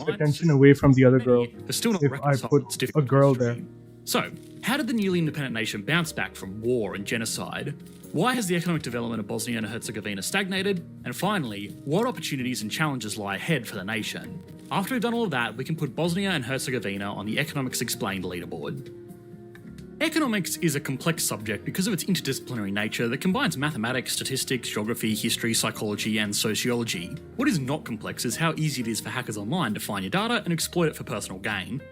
attention away from the other girl But still not if I reconciled put its a difficult girl history. there. So, how did the newly independent nation bounce back from war and genocide? Why has the economic development of Bosnia and Herzegovina stagnated? And finally, what opportunities and challenges lie ahead for the nation? After we've done all of that, we can put Bosnia and Herzegovina on the Economics Explained leaderboard. Economics is a complex subject because of its interdisciplinary nature that combines mathematics, statistics, geography, history, psychology, and sociology. What is not complex is how easy it is for hackers online to find your data and exploit it for personal gain.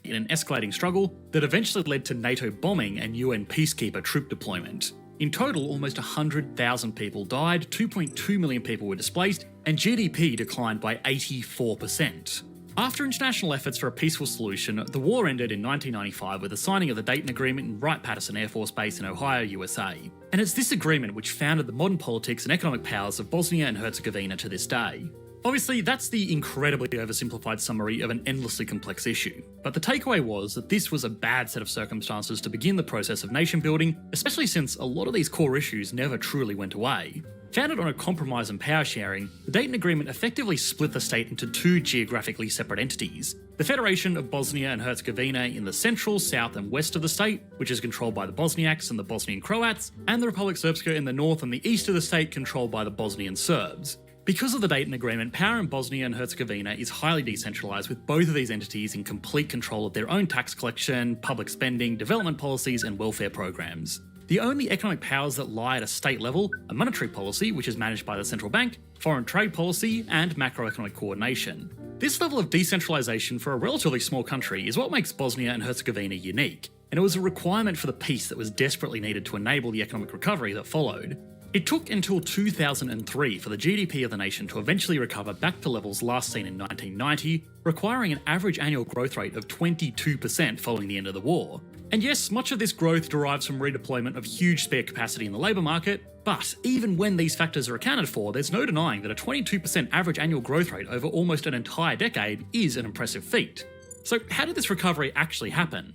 In an escalating struggle that eventually led to NATO bombing and UN peacekeeper troop deployment. In total, almost 100,000 people died, 2.2 million people were displaced, and GDP declined by 84%. After international efforts for a peaceful solution, the war ended in 1995 with the signing of the Dayton Agreement in Wright-Patterson Air Force Base in Ohio, USA. And it's this agreement which founded the modern politics and economic powers of Bosnia and Herzegovina to this day. Obviously, that's the incredibly oversimplified summary of an endlessly complex issue, but the takeaway was that this was a bad set of circumstances to begin the process of nation building, especially since a lot of these core issues never truly went away. Founded on a compromise and power sharing, the Dayton Agreement effectively split the state into two geographically separate entities. The Federation of Bosnia and Herzegovina in the central, south and west of the state, which is controlled by the Bosniaks and the Bosnian Croats, and the Republic Srpska in the north and the east of the state controlled by the Bosnian Serbs. Because of the Dayton Agreement, power in Bosnia and Herzegovina is highly decentralised, with both of these entities in complete control of their own tax collection, public spending, development policies and welfare programs. The only economic powers that lie at a state level are monetary policy, which is managed by the central bank, foreign trade policy, and macroeconomic coordination. This level of decentralisation for a relatively small country is what makes Bosnia and Herzegovina unique, and it was a requirement for the peace that was desperately needed to enable the economic recovery that followed. It took until 2003 for the GDP of the nation to eventually recover back to levels last seen in 1990, requiring an average annual growth rate of 22% following the end of the war. And yes, much of this growth derives from redeployment of huge spare capacity in the labour market, but even when these factors are accounted for, there's no denying that a 22% average annual growth rate over almost an entire decade is an impressive feat. So how did this recovery actually happen?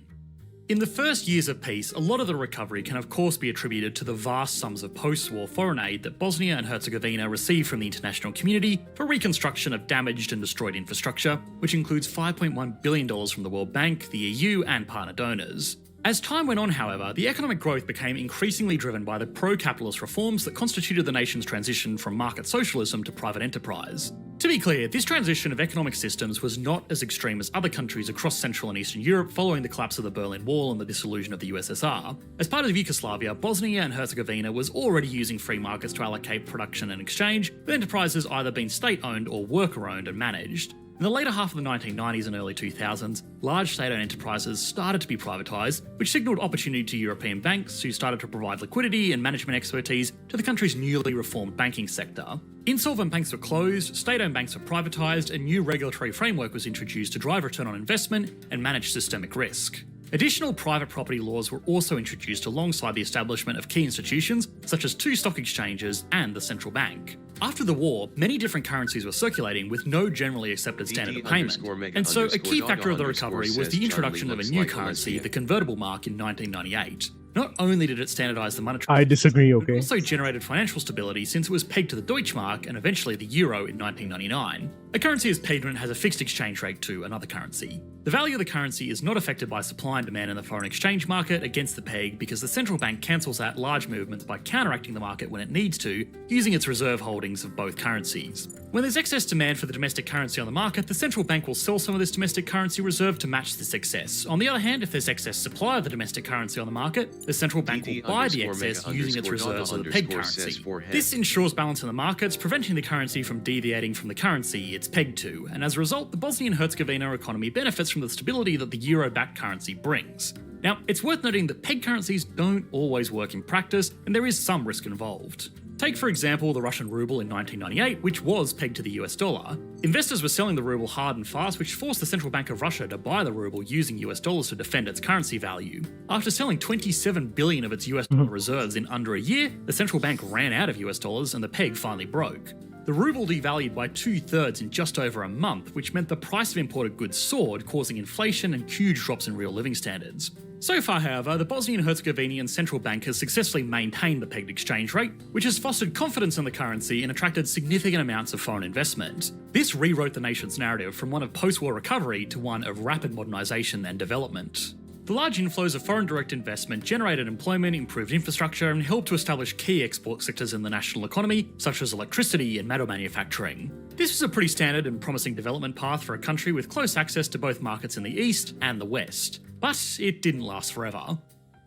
In the first years of peace, a lot of the recovery can of course be attributed to the vast sums of post-war foreign aid that Bosnia and Herzegovina received from the international community for reconstruction of damaged and destroyed infrastructure, which includes $5.1 billion from the World Bank, the EU and partner donors. As time went on, however, the economic growth became increasingly driven by the pro-capitalist reforms that constituted the nation's transition from market socialism to private enterprise. To be clear, this transition of economic systems was not as extreme as other countries across Central and Eastern Europe following the collapse of the Berlin Wall and the dissolution of the USSR. As part of Yugoslavia, Bosnia and Herzegovina was already using free markets to allocate production and exchange, with enterprises either being state-owned or worker-owned and managed. In the later half of the 1990s and early 2000s, large state-owned enterprises started to be privatised, which signalled opportunity to European banks who started to provide liquidity and management expertise to the country's newly reformed banking sector. Insolvent banks were closed, state-owned banks were privatised, and new regulatory framework was introduced to drive return on investment and manage systemic risk. Additional private property laws were also introduced alongside the establishment of key institutions such as two stock exchanges and the central bank. After the war, many different currencies were circulating with no generally accepted standard of payment, and so a key factor of the recovery was the introduction of a new currency, the convertible mark, in 1998. Not only did it standardise the monetary I disagree, but it okay? also generated financial stability since it was pegged to the Deutschmark and eventually the euro in 1999. A currency is pegged when it has a fixed exchange rate to another currency. The value of the currency is not affected by supply and demand in the foreign exchange market against the peg because the central bank cancels out large movements by counteracting the market when it needs to, using its reserve holdings of both currencies. When there's excess demand for the domestic currency on the market, the central bank will sell some of this domestic currency reserve to match this excess. On the other hand, if there's excess supply of the domestic currency on the market, the central bank will buy the excess using its reserves of the peg currency. This ensures balance in the markets, preventing the currency from deviating from the currency it's pegged to, and as a result, the Bosnian Herzegovina economy benefits from the stability that the euro-backed currency brings. Now, it's worth noting that peg currencies don't always work in practice, and there is some risk involved. Take, for example, the Russian ruble in 1998, which was pegged to the US dollar. Investors were selling the ruble hard and fast, which forced the Central Bank of Russia to buy the ruble using US dollars to defend its currency value. After selling 27 billion of its US dollar reserves in under a year, the central bank ran out of US dollars and the peg finally broke. The ruble devalued by 2/3 in just over a month, which meant the price of imported goods soared, causing inflation and huge drops in real living standards. So far, however, the Bosnian-Herzegovinian central bank has successfully maintained the pegged exchange rate, which has fostered confidence in the currency and attracted significant amounts of foreign investment. This rewrote the nation's narrative from one of post-war recovery to one of rapid modernisation and development. The large inflows of foreign direct investment generated employment, improved infrastructure, and helped to establish key export sectors in the national economy, such as electricity and metal manufacturing. This was a pretty standard and promising development path for a country with close access to both markets in the east and the west. But it didn't last forever.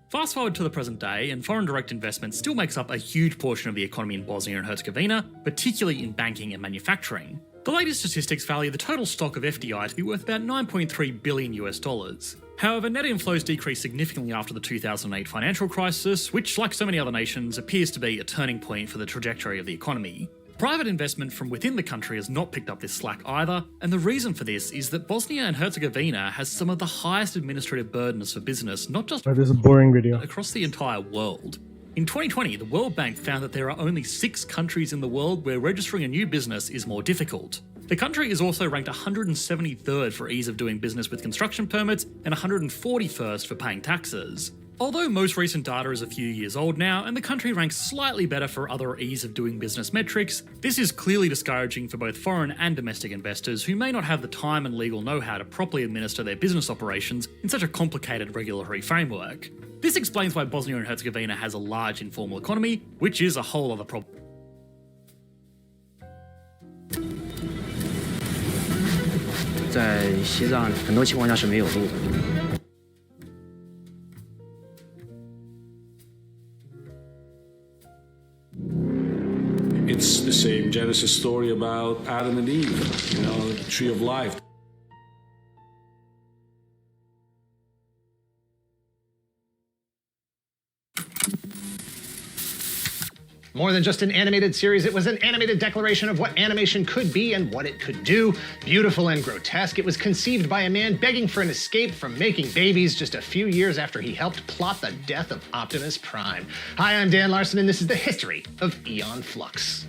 Fast forward to the present day, and foreign direct investment still makes up a huge portion of the economy in Bosnia and Herzegovina, particularly in banking and manufacturing. The latest statistics value the total stock of FDI to be worth about $9.3 billion US. However, net inflows decreased significantly after the 2008 financial crisis, which, like so many other nations, appears to be a turning point for the trajectory of the economy. Private investment from within the country has not picked up this slack either, and the reason for this is that Bosnia and Herzegovina has some of the highest administrative burdens for business, not just This is a boring video. across the entire world. In 2020, the World Bank found that there are only 6 countries in the world where registering a new business is more difficult. The country is also ranked 173rd for ease of doing business with construction permits and 141st for paying taxes. Although most recent data is a few years old now, and the country ranks slightly better for other ease of doing business metrics, this is clearly discouraging for both foreign and domestic investors who may not have the time and legal know-how to properly administer their business operations in such a complicated regulatory framework. This explains why Bosnia and Herzegovina has a large informal economy, which is a whole other problem. 在西藏很多情况下是没有路的。 It's the same Genesis story about Adam and Eve, the tree of life. More than just an animated series, it was an animated declaration of what animation could be and what it could do. Beautiful and grotesque, it was conceived by a man begging for an escape from making babies just a few years after he helped plot the death of Optimus Prime. Hi, I'm Dan Larson, and this is the history of Aeon Flux.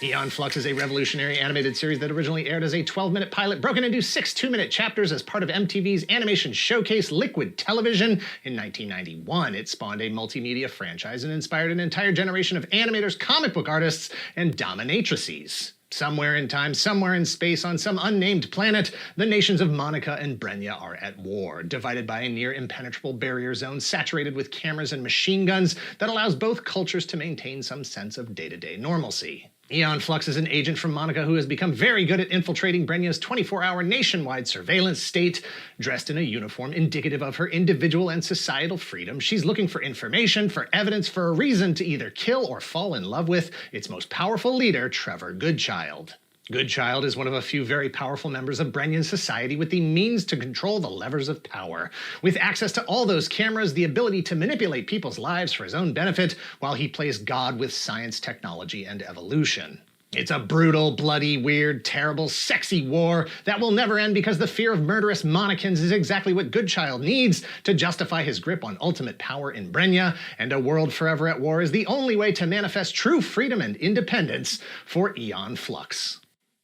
Aeon Flux is a revolutionary animated series that originally aired as a 12-minute pilot broken into 6 2-minute chapters as part of MTV's animation showcase Liquid Television in 1991. It spawned a multimedia franchise and inspired an entire generation of animators, comic book artists, and dominatrices. Somewhere in time, somewhere in space, on some unnamed planet, the nations of Monica and Brenya are at war, divided by a near-impenetrable barrier zone saturated with cameras and machine guns that allows both cultures to maintain some sense of day-to-day normalcy. Aeon Flux is an agent from Monica who has become very good at infiltrating Brenya's 24-hour nationwide surveillance state. Dressed in a uniform indicative of her individual and societal freedom, she's looking for information, for evidence, for a reason to either kill or fall in love with its most powerful leader, Trevor Goodchild. Goodchild is one of a few very powerful members of Brenyan society with the means to control the levers of power. With access to all those cameras, the ability to manipulate people's lives for his own benefit, while he plays God with science, technology, and evolution. It's a brutal, bloody, weird, terrible, sexy war that will never end because the fear of murderous Monicans is exactly what Goodchild needs to justify his grip on ultimate power in Brenya, and a world forever at war is the only way to manifest true freedom and independence for Aeon Flux.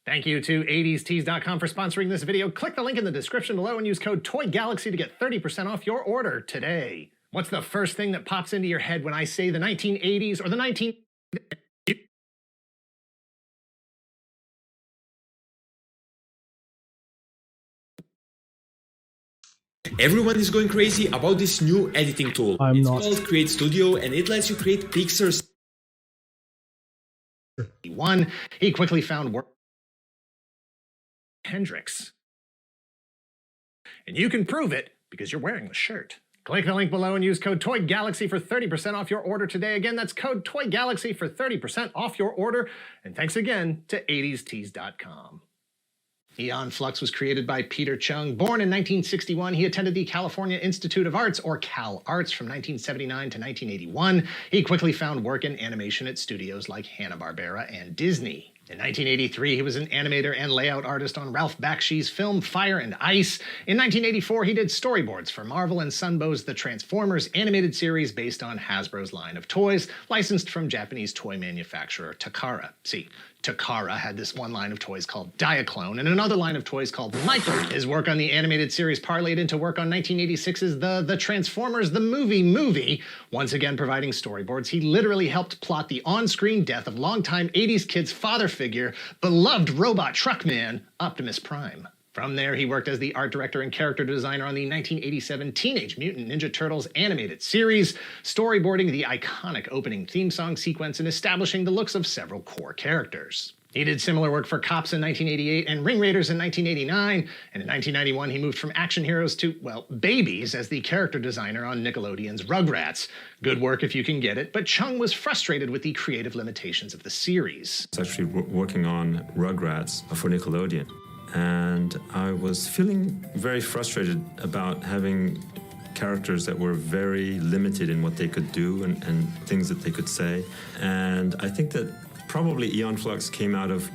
Thank you to 80stees.com for sponsoring this video. Click the link in the description below and use code TOYGALAXY to get 30% off your order today. What's the first thing that pops into your head when I say the 1980s or the 19... Everyone is going crazy about this new editing tool. It's called Create Studio, and it lets you create pictures. He quickly found work. Hendrix. And you can prove it because you're wearing the shirt. Click the link below and use code TOYGALAXY for 30% off your order today. Again, that's code TOYGALAXY for 30% off your order. And thanks again to 80stees.com. Aeon Flux was created by Peter Chung. Born in 1961, he attended the California Institute of Arts, or Cal Arts, from 1979 to 1981. He quickly found work in animation at studios like Hanna-Barbera and Disney. In 1983, he was an animator and layout artist on Ralph Bakshi's film Fire and Ice. In 1984, he did storyboards for Marvel and Sunbow's The Transformers animated series based on Hasbro's line of toys, licensed from Japanese toy manufacturer Takara. See, Takara had this one line of toys called Diaclone and another line of toys called Micro. His work on the animated series parlayed into work on 1986's The Transformers the movie. Once again providing storyboards, he literally helped plot the on-screen death of longtime 80s kids' father figure, beloved robot truckman Optimus Prime. From there, he worked as the art director and character designer on the 1987 Teenage Mutant Ninja Turtles animated series, storyboarding the iconic opening theme song sequence and establishing the looks of several core characters. He did similar work for Cops in 1988 and Ring Raiders in 1989, and in 1991 he moved from action heroes to, well, babies as the character designer on Nickelodeon's Rugrats. Good work if you can get it, but Chung was frustrated with the creative limitations of the series. I was actually working on Rugrats for Nickelodeon, and I was feeling very frustrated about having characters that were very limited in what they could do and things that they could say. And I think that probably Aeon Flux came out of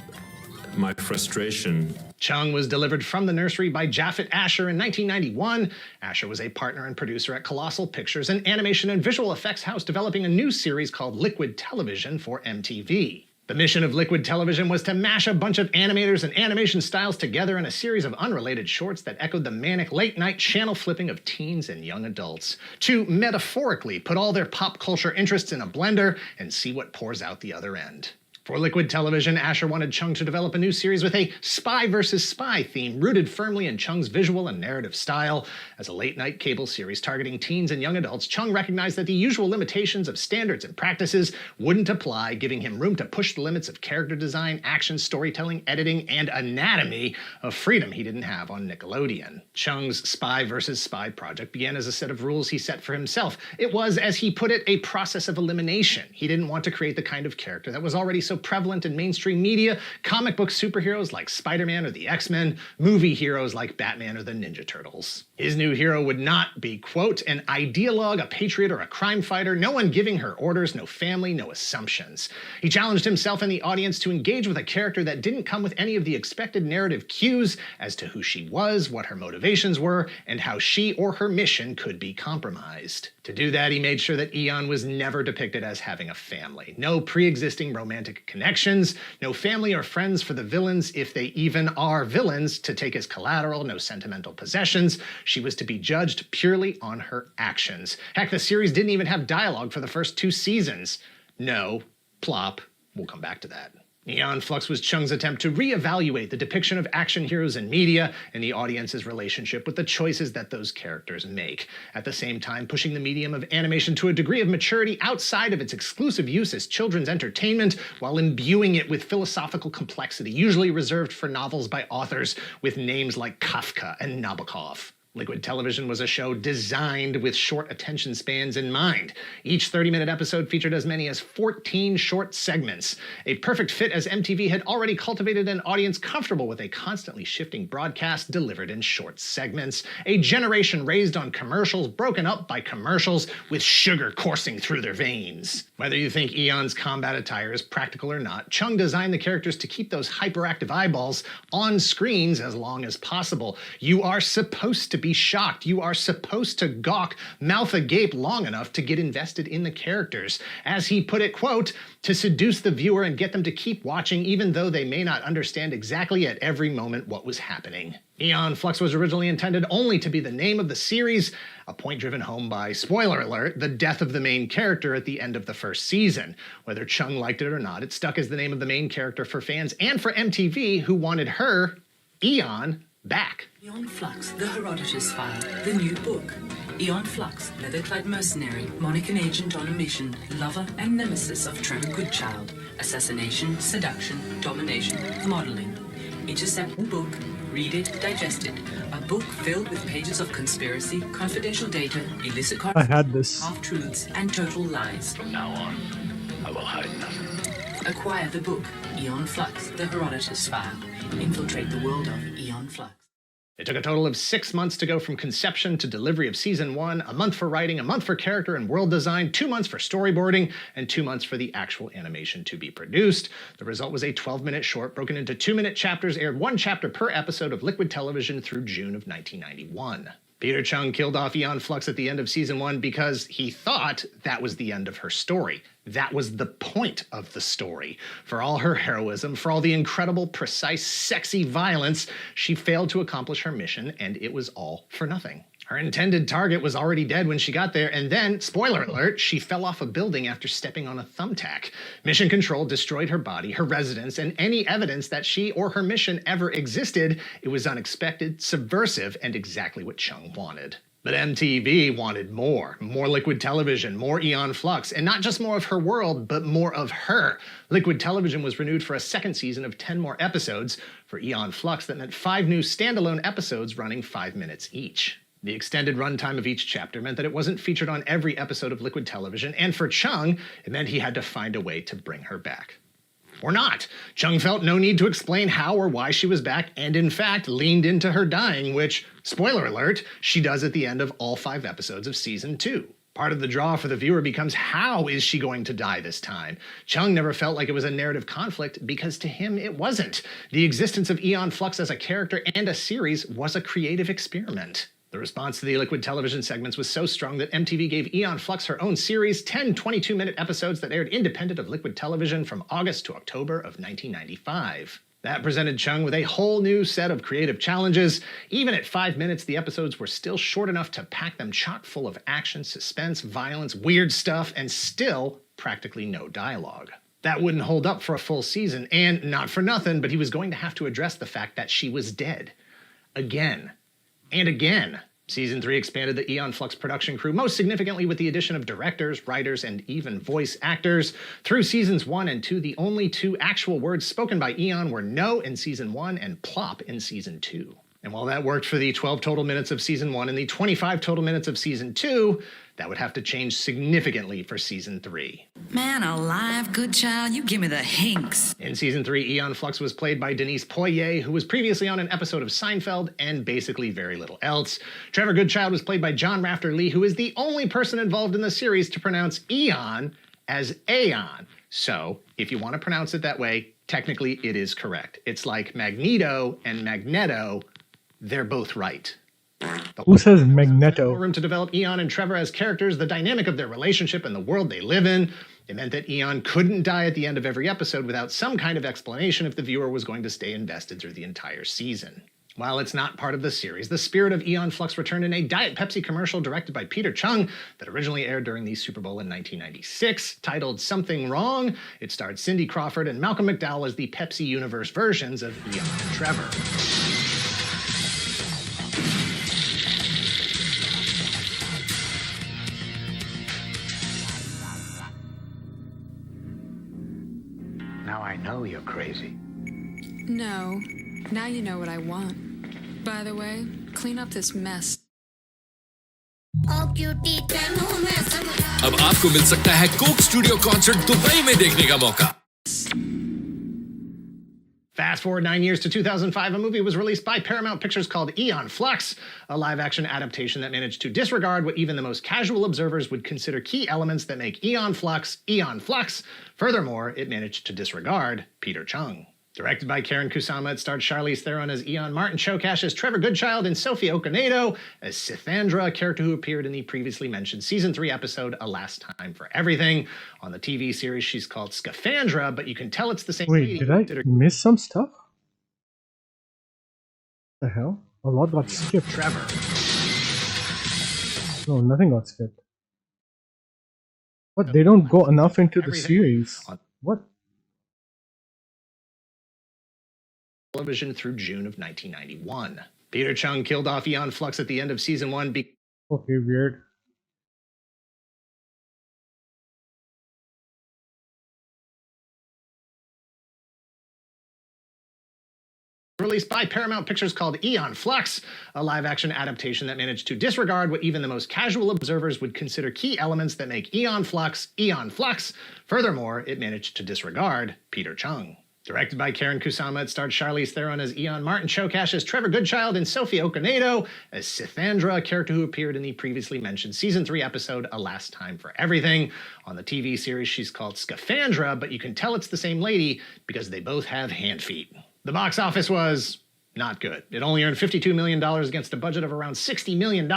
my frustration. Chung was delivered from the nursery by Japhet Asher in 1991. Asher was a partner and producer at Colossal Pictures, an animation and visual effects house developing a new series called Liquid Television for MTV. The mission of Liquid Television was to mash a bunch of animators and animation styles together in a series of unrelated shorts that echoed the manic late-night channel flipping of teens and young adults, to metaphorically put all their pop culture interests in a blender and see what pours out the other end. For Liquid Television, Asher wanted Chung to develop a new series with a spy versus spy theme rooted firmly in Chung's visual and narrative style. As a late-night cable series targeting teens and young adults, Chung recognized that the usual limitations of standards and practices wouldn't apply, giving him room to push the limits of character design, action, storytelling, editing, and anatomy of freedom he didn't have on Nickelodeon. Chung's spy versus spy project began as a set of rules he set for himself. It was, as he put it, a process of elimination. He didn't want to create the kind of character that was already so prevalent in mainstream media, comic book superheroes like Spider-Man or the X-Men, movie heroes like Batman or the Ninja Turtles. His new hero would not be, quote, an ideologue, a patriot, or a crime fighter, no one giving her orders, no family, no assumptions. He challenged himself and the audience to engage with a character that didn't come with any of the expected narrative cues as to who she was, what her motivations were, and how she or her mission could be compromised. To do that, he made sure that Aeon was never depicted as having a family. No pre-existing romantic connections, no family or friends for the villains, if they even are villains, to take as collateral, no sentimental possessions. She was to be judged purely on her actions. Heck, the series didn't even have dialogue for the first 2 seasons. No, plop, we'll come back to that. Aeon Flux was Chung's attempt to reevaluate the depiction of action heroes in media and the audience's relationship with the choices that those characters make, at the same time pushing the medium of animation to a degree of maturity outside of its exclusive use as children's entertainment, while imbuing it with philosophical complexity, usually reserved for novels by authors with names like Kafka and Nabokov. Liquid Television was a show designed with short attention spans in mind. Each 30-minute episode featured as many as 14 short segments, a perfect fit as MTV had already cultivated an audience comfortable with a constantly shifting broadcast delivered in short segments, a generation raised on commercials broken up by commercials with sugar coursing through their veins. Whether you think Aeon's combat attire is practical or not, Chung designed the characters to keep those hyperactive eyeballs on screens as long as possible. You are supposed to be shocked. You are supposed to gawk, mouth agape long enough to get invested in the characters. As he put it, quote, to seduce the viewer and get them to keep watching even though they may not understand exactly at every moment what was happening. Aeon Flux was originally intended only to be the name of the series, a point driven home by, spoiler alert, the death of the main character at the end of the first season. Whether Chung liked it or not, it stuck as the name of the main character for fans and for MTV, who wanted her, Aeon, back. Aeon Flux, the Herodotus File, the new book. Aeon Flux, leather-clad mercenary, Monican agent on a mission, lover and nemesis of Trevor Goodchild, assassination, seduction, domination, modeling. Intercept the book, read it, digest it. A book filled with pages of conspiracy, confidential data, illicit I had this. half-truths, and total lies. From now on, I will hide nothing. Acquire the book, Aeon Flux, the Herodotus File. Infiltrate the world of Aeon Flux. It took a total of 6 months to go from conception to delivery of season 1, a month for writing, a month for character and world design, 2 months for storyboarding, and 2 months for the actual animation to be produced. The result was a 12-minute short broken into 2-minute chapters, aired 1 chapter per episode of Liquid Television through June of 1991. Peter Chung killed off Aeon Flux at the end of season 1 because he thought that was the end of her story. That was the point of the story. For all her heroism, for all the incredible, precise, sexy violence, she failed to accomplish her mission, and it was all for nothing. Her intended target was already dead when she got there, and then, spoiler alert, she fell off a building after stepping on a thumbtack. Mission Control destroyed her body, her residence, and any evidence that she or her mission ever existed. It was unexpected, subversive, and exactly what Chung wanted. But MTV wanted more Liquid Television, more Aeon Flux, and not just more of her world, but more of her. Liquid Television was renewed for a second season of 10 more episodes. For Aeon Flux, that meant 5 new standalone episodes running 5 minutes each. The extended runtime of each chapter meant that it wasn't featured on every episode of Liquid Television, and for Chung, it meant he had to find a way to bring her back. Or not. Chung felt no need to explain how or why she was back, and in fact leaned into her dying, which, spoiler alert, she does at the end of all 5 episodes of season 2. Part of the draw for the viewer becomes, how is she going to die this time? Chung never felt like it was a narrative conflict because to him it wasn't. The existence of Aeon Flux as a character and a series was a creative experiment. The response to the Liquid Television segments was so strong that MTV gave Aeon Flux her own series, 10 22-minute episodes that aired independent of Liquid Television from August to October of 1995. That presented Chung with a whole new set of creative challenges. Even at 5 minutes, the episodes were still short enough to pack them chock full of action, suspense, violence, weird stuff, and still practically no dialogue. That wouldn't hold up for a full season, and not for nothing, but he was going to have to address the fact that she was dead. Again. And again. Season 3 expanded the Aeon Flux production crew, most significantly with the addition of directors, writers, and even voice actors. Through seasons 1 and 2, the only 2 actual words spoken by Aeon were no in season 1 and plop in season 2. And while that worked for the 12 total minutes of season 1 and the 25 total minutes of season 2, that would have to change significantly for season 3. Man alive, good child, you give me the hinks. In season 3, Aeon Flux was played by Denise Poirier, who was previously on an episode of Seinfeld and basically very little else. Trevor Goodchild was played by John Rafter Lee, who is the only person involved in the series to pronounce Eon as Aeon. So, if you want to pronounce it that way, technically it is correct. It's like Magneto and Magneto, they're both right. Who says Magneto? More room to develop Eon and Trevor as characters, the dynamic of their relationship and the world they live in. It meant that Eon couldn't die at the end of every episode without some kind of explanation if the viewer was going to stay invested through the entire season. While it's not part of the series, the spirit of Aeon Flux returned in a Diet Pepsi commercial directed by Peter Chung that originally aired during the Super Bowl in 1996. Titled Something Wrong, it starred Cindy Crawford and Malcolm McDowell as the Pepsi Universe versions of Eon and Trevor. Now I know you're crazy. No. Now you know what I want. By the way, clean up this mess. अब आपको मिल सकता है Coke studio concert Dubai में देखने का मौका. Fast forward 9 years to 2005, a movie was released by Paramount Pictures called Aeon Flux, a live-action adaptation that managed to disregard what even the most casual observers would consider key elements that make Aeon Flux, Aeon Flux. Furthermore, it managed to disregard Peter Chung. Directed by Karen Kusama, it starred Charlize Theron as Eon, Martin Chokash as Trevor Goodchild, and Sophie Okonedo as Sithandra, a character who appeared in the previously mentioned Season 3 episode A Last Time for Everything. On the TV series, she's called Scaphandra, but you can tell it's the same Wait, did I miss some stuff? The hell? A lot got skipped. Trevor. No, nothing got skipped. But they don't go enough into the series. What? Television through June of 1991. Peter Chung killed off Aeon Flux at the end of season 1 Okay, weird. released by Paramount Pictures called Aeon Flux, a live-action adaptation that managed to disregard what even the most casual observers would consider key elements that make Aeon Flux, Aeon Flux. Furthermore, it managed to disregard Peter Chung. Directed by Karen Kusama, it starred Charlize Theron as Eon, Martin Chokash as Trevor Goodchild, and Sophie Okonedo as Sithandra, a character who appeared in the previously mentioned Season 3 episode A Last Time for Everything. On the TV series, she's called Scaphandra, but you can tell it's the same lady because they both have hand feet. The box office was not good. It only earned $52 million against a budget of around $60 million.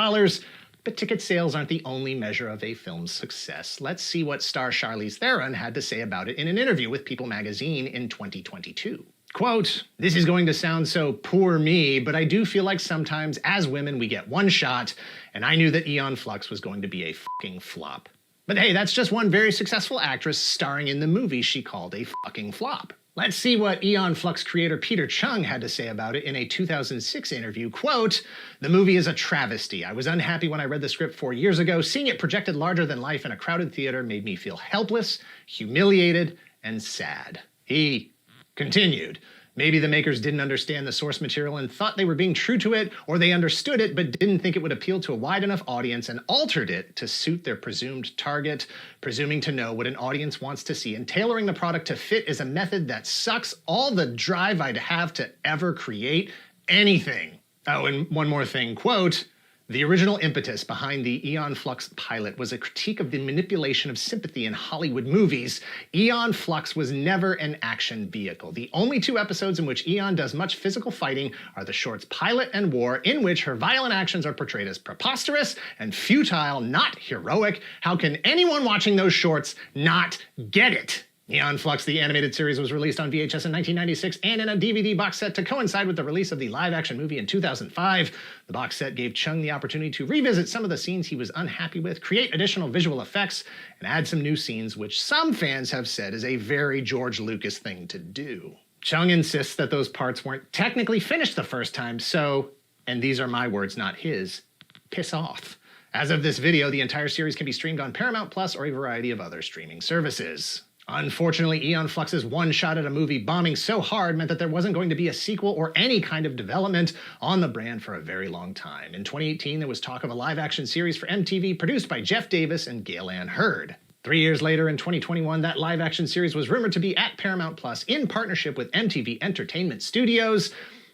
But ticket sales aren't the only measure of a film's success. Let's see what star Charlize Theron had to say about it in an interview with People magazine in 2022. Quote, "This is going to sound so poor me, but I do feel like sometimes as women we get one shot, and I knew that Aeon Flux was going to be a fucking flop. But hey, that's just one very successful actress starring in the movie she called a fucking flop." Let's see what Aeon Flux creator Peter Chung had to say about it in a 2006 interview. Quote, "The movie is a travesty. I was unhappy when I read the script 4 years ago. Seeing it projected larger than life in a crowded theater made me feel helpless, humiliated, and sad." He continued, "Maybe the makers didn't understand the source material and thought they were being true to it, or they understood it but didn't think it would appeal to a wide enough audience and altered it to suit their presumed target. Presuming to know what an audience wants to see and tailoring the product to fit is a method that sucks all the drive I'd have to ever create anything." Oh, and one more thing, quote, "The original impetus behind the Aeon Flux pilot was a critique of the manipulation of sympathy in Hollywood movies. Aeon Flux was never an action vehicle. The only 2 episodes in which Aeon does much physical fighting are the shorts Pilot and War, in which her violent actions are portrayed as preposterous and futile, not heroic. How can anyone watching those shorts not get it?" Aeon Flux, the animated series, was released on VHS in 1996 and in a DVD box set to coincide with the release of the live-action movie in 2005. The box set gave Chung the opportunity to revisit some of the scenes he was unhappy with, create additional visual effects, and add some new scenes, which some fans have said is a very George Lucas thing to do. Chung insists that those parts weren't technically finished the first time, so, and these are my words, not his, piss off. As of this video, the entire series can be streamed on Paramount Plus or a variety of other streaming services. Unfortunately, Aeon Flux's one shot at a movie bombing so hard meant that there wasn't going to be a sequel or any kind of development on the brand for a very long time. In 2018, there was talk of a live-action series for MTV produced by Jeff Davis and Gail Ann Hurd. 3 years later, in 2021, that live-action series was rumored to be at Paramount Plus in partnership with MTV Entertainment Studios.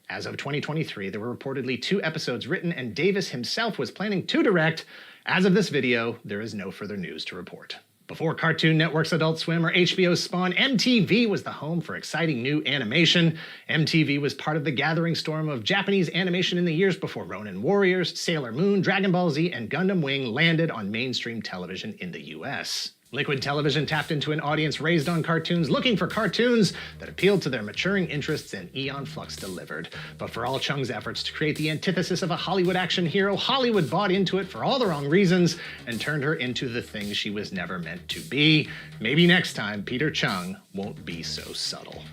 As of 2023, there were reportedly 2 episodes written, and Davis himself was planning to direct. As of this video, there is no further news to report. Before Cartoon Network's Adult Swim or HBO's Spawn, MTV was the home for exciting new animation. MTV was part of the gathering storm of Japanese animation in the years before Ronin Warriors, Sailor Moon, Dragon Ball Z, and Gundam Wing landed on mainstream television in the US. Liquid Television tapped into an audience raised on cartoons looking for cartoons that appealed to their maturing interests, and Aeon Flux delivered. But for all Chung's efforts to create the antithesis of a Hollywood action hero, Hollywood bought into it for all the wrong reasons and turned her into the thing she was never meant to be. Maybe next time Peter Chung won't be so subtle.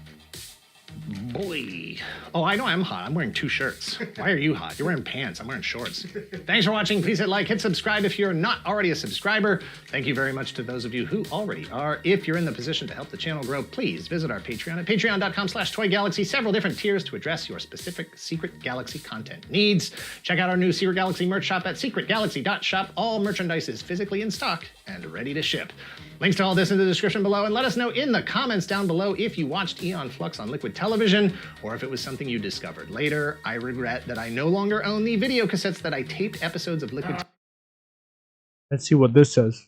Boy. Oh, I know I'm hot. I'm wearing 2 shirts. Why are you hot? You're wearing pants. I'm wearing shorts. Thanks for watching. Please hit like, hit subscribe if you're not already a subscriber. Thank you very much to those of you who already are. If you're in the position to help the channel grow, please visit our Patreon at patreon.com/toygalaxy. Several different tiers to address your specific Secret Galaxy content needs. Check out our new Secret Galaxy merch shop at secretgalaxy.shop. All merchandise is physically in stock and ready to ship. Links to all this in the description below, and let us know in the comments down below if you watched Aeon Flux on Liquid Television or if it was something you discovered later. I regret that I no longer own the video cassettes that I taped episodes of Liquid. Let's see what this says.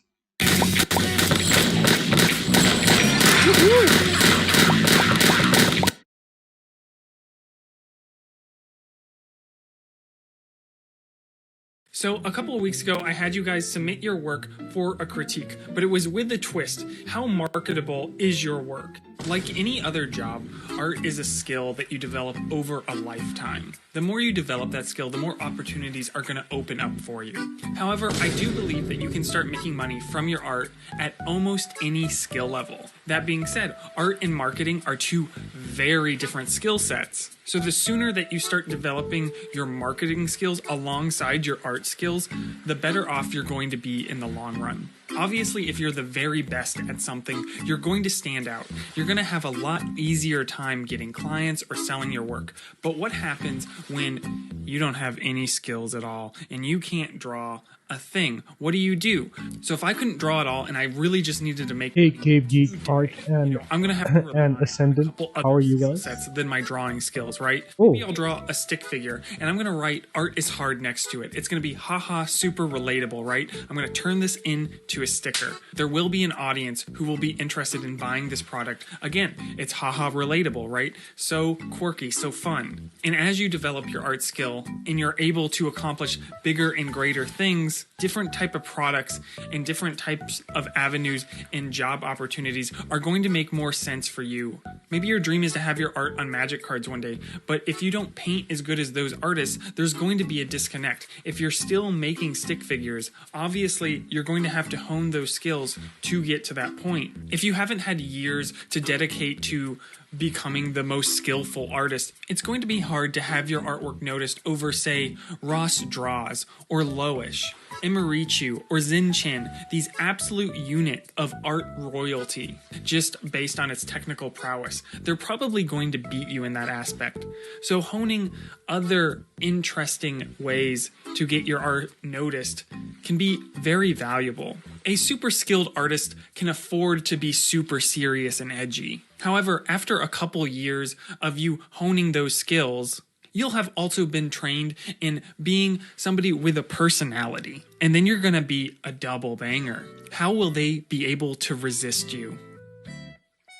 So a couple of weeks ago, I had you guys submit your work for a critique, but it was with the twist: how marketable is your work? Like any other job, art is a skill that you develop over a lifetime. The more you develop that skill, the more opportunities are going to open up for you. However, I do believe that you can start making money from your art at almost any skill level. That being said, art and marketing are 2 very different skill sets. So the sooner that you start developing your marketing skills alongside your art skills, the better off you're going to be in the long run. Obviously, if you're the very best at something, you're going to stand out. You're going to have a lot easier time getting clients or selling your work. But what happens when you don't have any skills at all and you can't draw a thing. What do you do? So if I couldn't draw at all and I really just needed to make Hey, Cave Geek, Art, and I'm gonna have to rely and on Ascendant. a couple How are other you guys? sets than my drawing skills, right? Oh. Maybe I'll draw a stick figure and I'm gonna write art is hard next to it. It's gonna be haha super relatable, right? I'm gonna turn this into a sticker. There will be an audience who will be interested in buying this product. Again, it's haha relatable, right? So quirky, so fun. And as you develop your art skill and you're able to accomplish bigger and greater things, different type of products and different types of avenues and job opportunities are going to make more sense for you. Maybe your dream is to have your art on magic cards one day, but if you don't paint as good as those artists, there's going to be a disconnect. If you're still making stick figures, obviously you're going to have to hone those skills to get to that point. If you haven't had years to dedicate to becoming the most skillful artist, it's going to be hard to have your artwork noticed over, say, Ross Draws or Loish, Imarichu, or Zinchen, these absolute unit of art royalty, just based on its technical prowess. They're probably going to beat you in that aspect. So honing other interesting ways to get your art noticed can be very valuable. A super skilled artist can afford to be super serious and edgy. However, after a couple years of you honing those skills, you'll have also been trained in being somebody with a personality. And then you're going to be a double banger. How will they be able to resist you?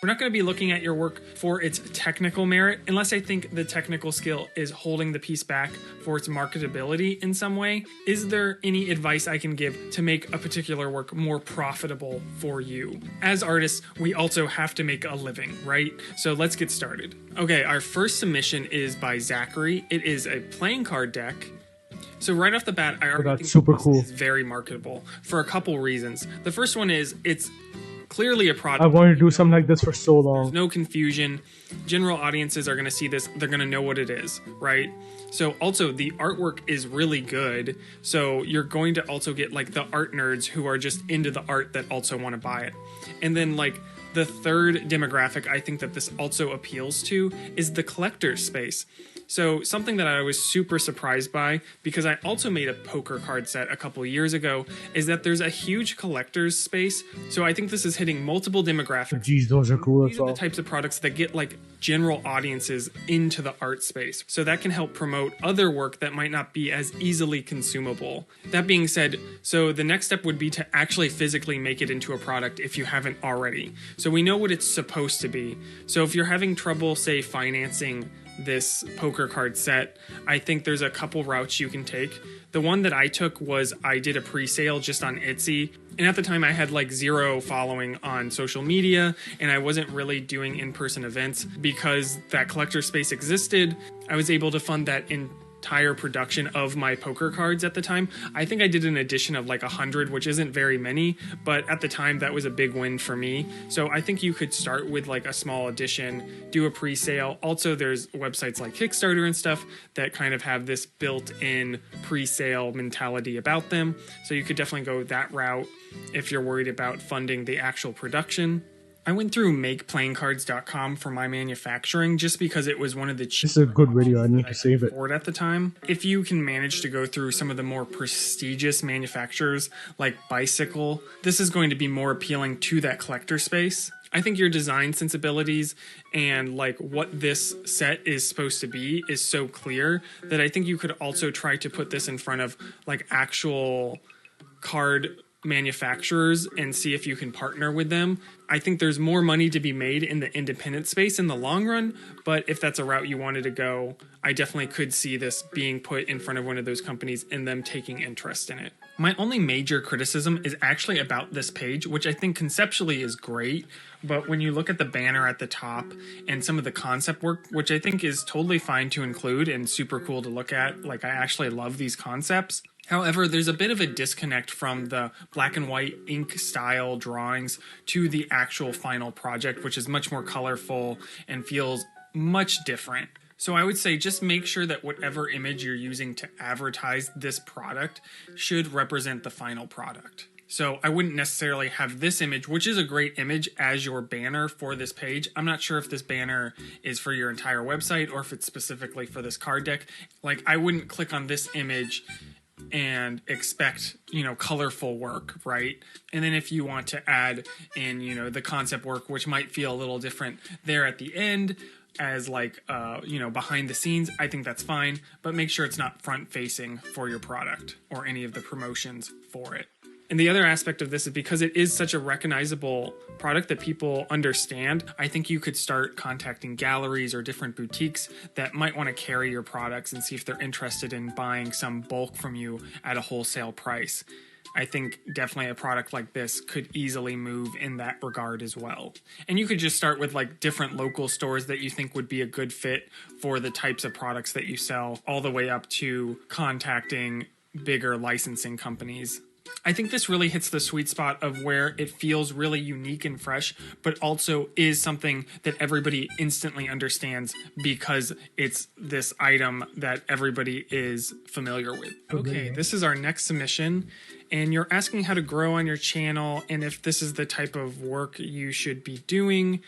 We're not going to be looking at your work for its technical merit, unless I think the technical skill is holding the piece back for its marketability in some way. Is there any advice I can give to make a particular work more profitable for you? As artists, we also have to make a living, right? So let's get started. Okay, our first submission is by Zachary. It is a playing card deck. So right off the bat, I already think super this cool. is very marketable for a couple reasons. The first one is it's clearly a product. I wanted to do something like this for so There's long. no confusion. General audiences are going to see this. They're going to know what it is, right? So also the artwork is really good. So you're going to also get like the art nerds who are just into the art that also want to buy it. And then like the third demographic I think that this also appeals to is the collector space. So something that I was super surprised by, because I also made a poker card set a couple years ago, is that there's a huge collector's space. So I think this is hitting multiple demographics. Geez, those are cool These as are well. the types of products that get like general audiences into the art space. So that can help promote other work that might not be as easily consumable. That being said, so the next step would be to actually physically make it into a product if you haven't already. So we know what it's supposed to be. So if you're having trouble, say, financing this poker card set, I think there's a couple routes you can take. The one that I took was I did a pre-sale just on Etsy. And at the time I had like 0 following on social media and I wasn't really doing in-person events. Because that collector space existed, I was able to fund that entire production of my poker cards at the time. I think I did an edition of like 100, which isn't very many, but at the time that was a big win for me. So I think you could start with like a small edition, do a pre-sale. Also, there's websites like Kickstarter and stuff that kind of have this built-in pre-sale mentality about them. So you could definitely go that route if you're worried about funding the actual production. I went through makeplayingcards.com for my manufacturing just because it was one of the cheapest. This is a good video. I need to save it. At the time. If you can manage to go through some of the more prestigious manufacturers like Bicycle, this is going to be more appealing to that collector space. I think your design sensibilities and like what this set is supposed to be is so clear that I think you could also try to put this in front of like actual card manufacturers and see if you can partner with them. I think there's more money to be made in the independent space in the long run, but if that's a route you wanted to go, I definitely could see this being put in front of one of those companies and them taking interest in it. My only major criticism is actually about this page, which I think conceptually is great, but when you look at the banner at the top and some of the concept work, which I think is totally fine to include and super cool to look at, like I actually love these concepts. However, there's a bit of a disconnect from the black and white ink style drawings to the actual final project, which is much more colorful and feels much different. So I would say just make sure that whatever image you're using to advertise this product should represent the final product. So I wouldn't necessarily have this image, which is a great image, as your banner for this page. I'm not sure if this banner is for your entire website or if it's specifically for this card deck. Like, I wouldn't click on this image and expect, colorful work, right? And then if you want to add in, the concept work, which might feel a little different there at the end as like, behind the scenes, I think that's fine, but make sure it's not front facing for your product or any of the promotions for it. And the other aspect of this is because it is such a recognizable product that people understand, I think you could start contacting galleries or different boutiques that might want to carry your products and see if they're interested in buying some bulk from you at a wholesale price. I think definitely a product like this could easily move in that regard as well. And you could just start with like different local stores that you think would be a good fit for the types of products that you sell, all the way up to contacting bigger licensing companies. I think this really hits the sweet spot of where it feels really unique and fresh, but also is something that everybody instantly understands because it's this item that everybody is familiar with. Okay, this is our next submission, and you're asking how to grow on your channel and if this is the type of work you should be doing,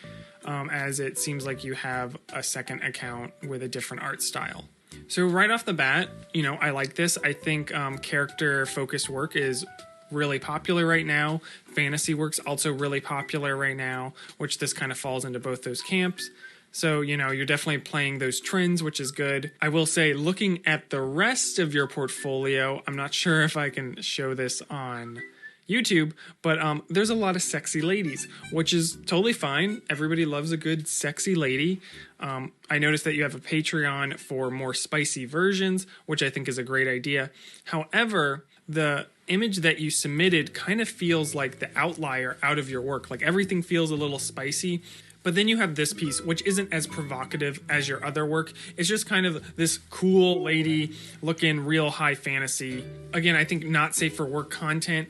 as it seems like you have a second account with a different art style. So right off the bat, I like this. I think character-focused work is really popular right now. Fantasy work's also really popular right now, which this kind of falls into both those camps. So, you're definitely playing those trends, which is good. I will say, looking at the rest of your portfolio, I'm not sure if I can show this on YouTube, but there's a lot of sexy ladies, which is totally fine. Everybody loves a good sexy lady. I noticed that you have a Patreon for more spicy versions, which I think is a great idea. However, the image that you submitted kind of feels like the outlier out of your work. Like everything feels a little spicy. But then you have this piece, which isn't as provocative as your other work. It's just kind of this cool lady looking real high fantasy. Again, I think not safe for work content.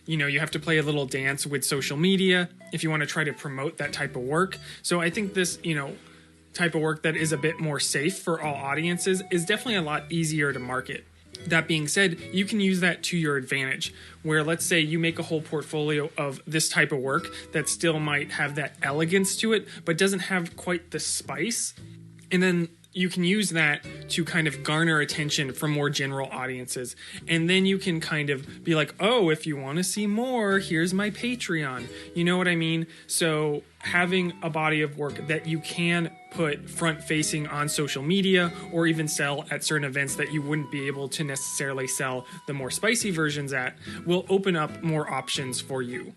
You have to play a little dance with social media if you want to try to promote that type of work. So I think this, type of work that is a bit more safe for all audiences is definitely a lot easier to market. That being said, you can use that to your advantage, where let's say you make a whole portfolio of this type of work that still might have that elegance to it, but doesn't have quite the spice. And then you can use that to kind of garner attention from more general audiences. And then you can kind of be like, oh, if you want to see more, here's my Patreon. You know what I mean? So having a body of work that you can put front facing on social media or even sell at certain events that you wouldn't be able to necessarily sell the more spicy versions at will open up more options for you.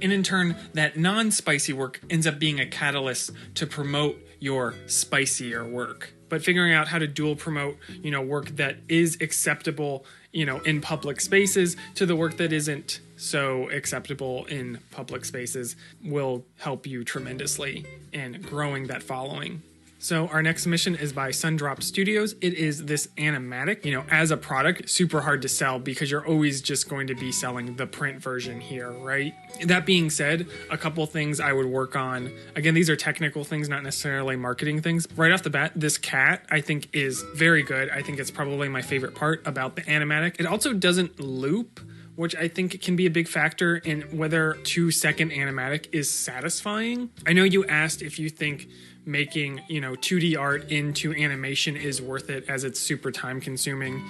And in turn, that non-spicy work ends up being a catalyst to promote your spicier work. But figuring out how to dual promote, work that is acceptable, in public spaces to the work that isn't so acceptable in public spaces will help you tremendously in growing that following. So our next submission is by Sundrop Studios. It is this animatic, as a product, super hard to sell because you're always just going to be selling the print version here, right? That being said, a couple things I would work on. Again, these are technical things, not necessarily marketing things. Right off the bat, this cat I think is very good. I think it's probably my favorite part about the animatic. It also doesn't loop, which I think can be a big factor in whether 2-second animatic is satisfying. I know you asked if you think making 2D art into animation is worth it, as it's super time consuming,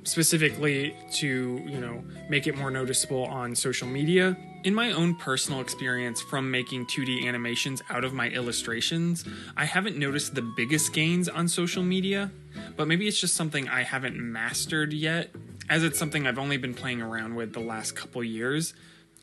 specifically to make it more noticeable on social media. In my own personal experience from making 2D animations out of my illustrations, I haven't noticed the biggest gains on social media, but maybe it's just something I haven't mastered yet, as it's something I've only been playing around with the last couple years.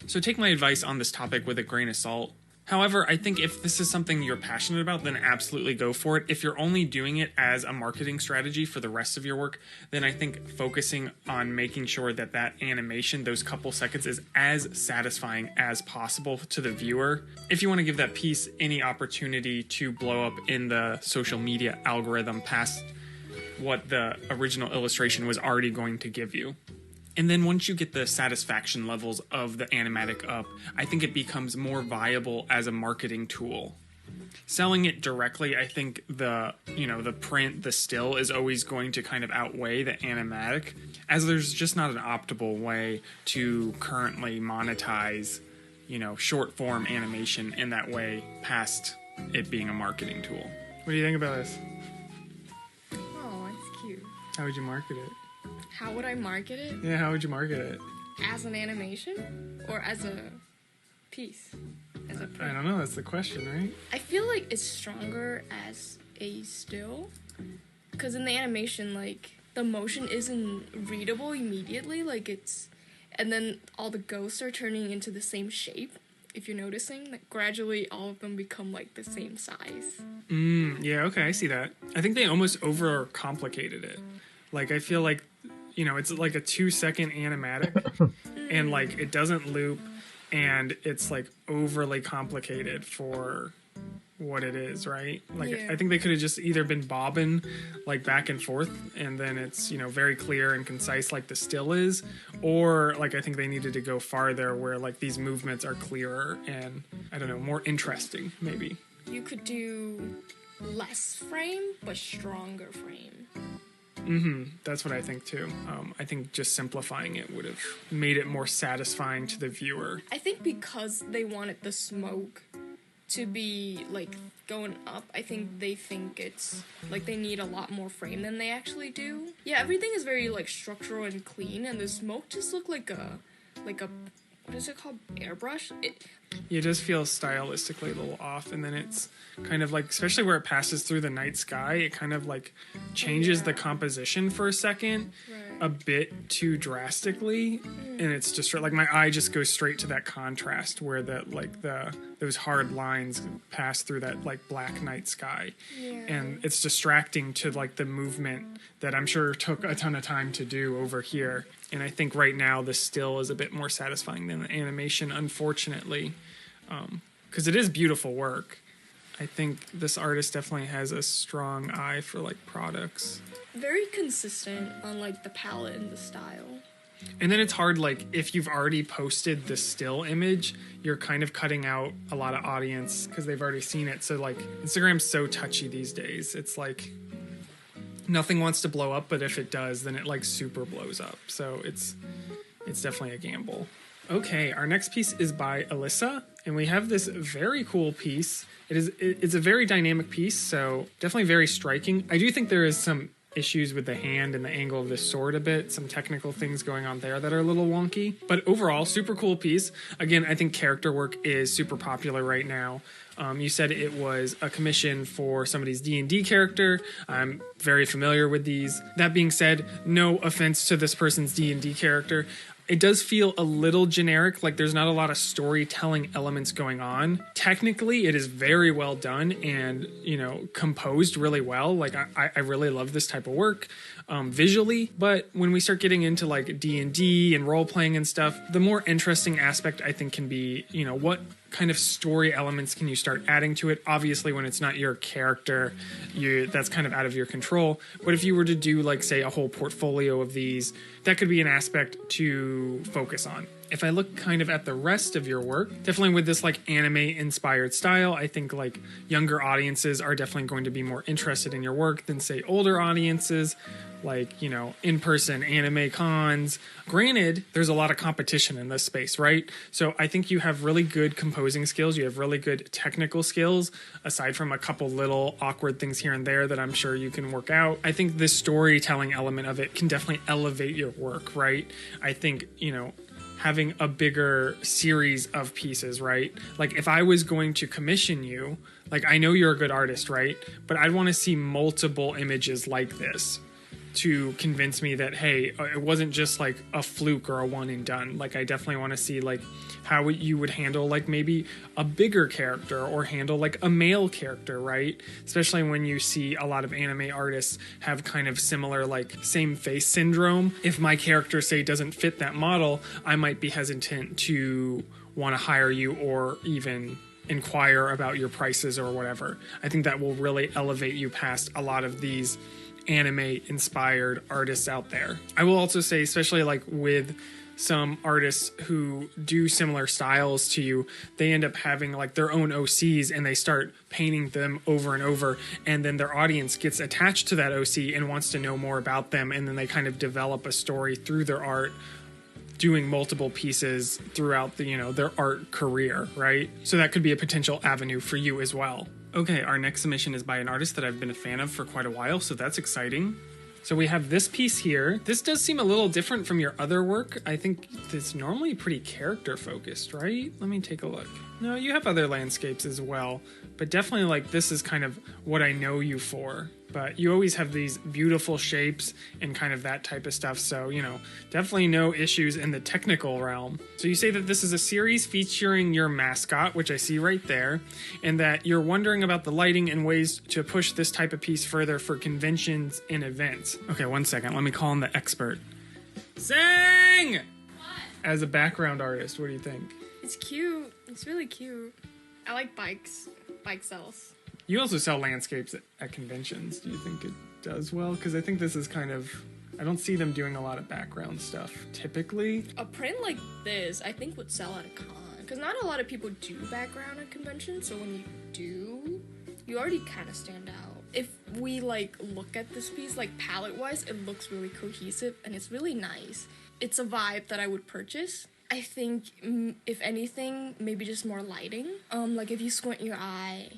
So take my advice on this topic with a grain of salt. However, I think if this is something you're passionate about, then absolutely go for it. If you're only doing it as a marketing strategy for the rest of your work, then I think focusing on making sure that that animation, those couple seconds, is as satisfying as possible to the viewer. If you want to give that piece any opportunity to blow up in the social media algorithm past what the original illustration was already going to give you. And then once you get the satisfaction levels of the animatic up, I think it becomes more viable as a marketing tool. Selling it directly, I think the print, the still is always going to kind of outweigh the animatic, as there's just not an optimal way to currently monetize, short form animation in that way past it being a marketing tool. What do you think about this? Oh, it's cute. How would you market it? How would I market it? Yeah, how would you market it? As an animation? Or as a piece? As a I don't know, that's the question, right? I feel like it's stronger as a still. Because in the animation, like, the motion isn't readable immediately. Like, it's... And then all the ghosts are turning into the same shape. If you're noticing, like, gradually all of them become, like, the same size. Yeah, okay, I see that. I think they almost overcomplicated it. Like, I feel like, you know, it's like a 2-second animatic, and, like, it doesn't loop, and it's, like, overly complicated for what it is, right? Like, Yeah. I think they could have just either been bobbing, like, back and forth, and then it's, you know, very clear and concise like the still is, or, like, I think they needed to go farther where, like, these movements are clearer and, I don't know, more interesting, maybe. You could do less frame, but stronger frame. That's what I think too. I think just simplifying it would have made it more satisfying to the viewer. I think because they wanted the smoke to be, like, going up, I think it's, like, they need a lot more frame than they actually do. Yeah, everything is very, like, structural and clean, and the smoke just looked like a, what is it called? Airbrush? It does feel stylistically a little off, and then it's kind of like, especially where it passes through the night sky, it kind of like changes the composition for a second a bit too drastically, and it's just like my eye just goes straight to that contrast where that like those hard lines pass through that like black night sky, and it's distracting to like the movement that I'm sure took a ton of time to do over here. And I think right now the still is a bit more satisfying than the animation, unfortunately, because it is beautiful work. I think this artist definitely has a strong eye for like products. Very consistent on like the palette and the style. And then it's hard, like, if you've already posted the still image, you're kind of cutting out a lot of audience because they've already seen it. So, like, Instagram's so touchy these days. It's like nothing wants to blow up, but if it does, then it, like, super blows up. So it's definitely a gamble. Okay, our next piece is by Alyssa, and we have this very cool piece. It's a very dynamic piece, so definitely very striking. I do think there is some issues with the hand and the angle of the sword a bit, some technical things going on there that are a little wonky, but overall super cool piece. Again, I think character work is super popular right now. You said it was a commission for somebody's D&D character. I'm very familiar with these. That being said, no offense to this person's D&D character, it does feel a little generic, like there's not a lot of storytelling elements going on. Technically, it is very well done and, you know, composed really well. Like, I really love this type of work visually, but when we start getting into like D&D and role-playing and stuff, the more interesting aspect, I think, can be, you know, what kind of story elements can you start adding to it? Obviously, when it's not your character, that's kind of out of your control. But if you were to do, like, say, a whole portfolio of these, that could be an aspect to focus on. If I look kind of at the rest of your work, definitely with this like anime-inspired style, I think like younger audiences are definitely going to be more interested in your work than, say, older audiences, like, you know, in-person anime cons. Granted, there's a lot of competition in this space, right? So I think you have really good composing skills. You have really good technical skills, aside from a couple little awkward things here and there that I'm sure you can work out. I think the storytelling element of it can definitely elevate your work, right? I think, you know, having a bigger series of pieces, right? Like, if I was going to commission you, like, I know you're a good artist, right? But I'd want to see multiple images like this to convince me that, hey, it wasn't just like a fluke or a one and done. Like, I definitely want to see like how you would handle like maybe a bigger character or handle like a male character, right? Especially when you see a lot of anime artists have kind of similar like same face syndrome. If my character, say, doesn't fit that model, I might be hesitant to want to hire you or even inquire about your prices or whatever. I think that will really elevate you past a lot of these anime-inspired artists out there. I will also say, especially like with some artists who do similar styles to you, they end up having like their own OCs and they start painting them over and over, and then their audience gets attached to that OC and wants to know more about them, and then they kind of develop a story through their art, doing multiple pieces throughout the, you know, their art career, right? So that could be a potential avenue for you as well. Okay, our next submission is by an artist that I've been a fan of for quite a while, so that's exciting. So we have this piece here. This does seem a little different from your other work. I think it's normally pretty character focused, right? Let me take a look. No, you have other landscapes as well, but definitely like this is kind of what I know you for. But you always have these beautiful shapes and kind of that type of stuff. So, you know, definitely no issues in the technical realm. So you say that this is a series featuring your mascot, which I see right there, and that you're wondering about the lighting and ways to push this type of piece further for conventions and events. Okay, one second. Let me call in the expert. Sing! What? As a background artist, what do you think? It's cute. It's really cute. I like bikes. Bike cells. You also sell landscapes at conventions. Do you think it does well? Because I think this is kind of... I don't see them doing a lot of background stuff, typically. A print like this, I think, would sell at a con. Because not a lot of people do background at conventions, so when you do, you already kind of stand out. If we, like, look at this piece, like, palette-wise, it looks really cohesive, and it's really nice. It's a vibe that I would purchase. I think, if anything, maybe just more lighting. Like, if you squint your eye...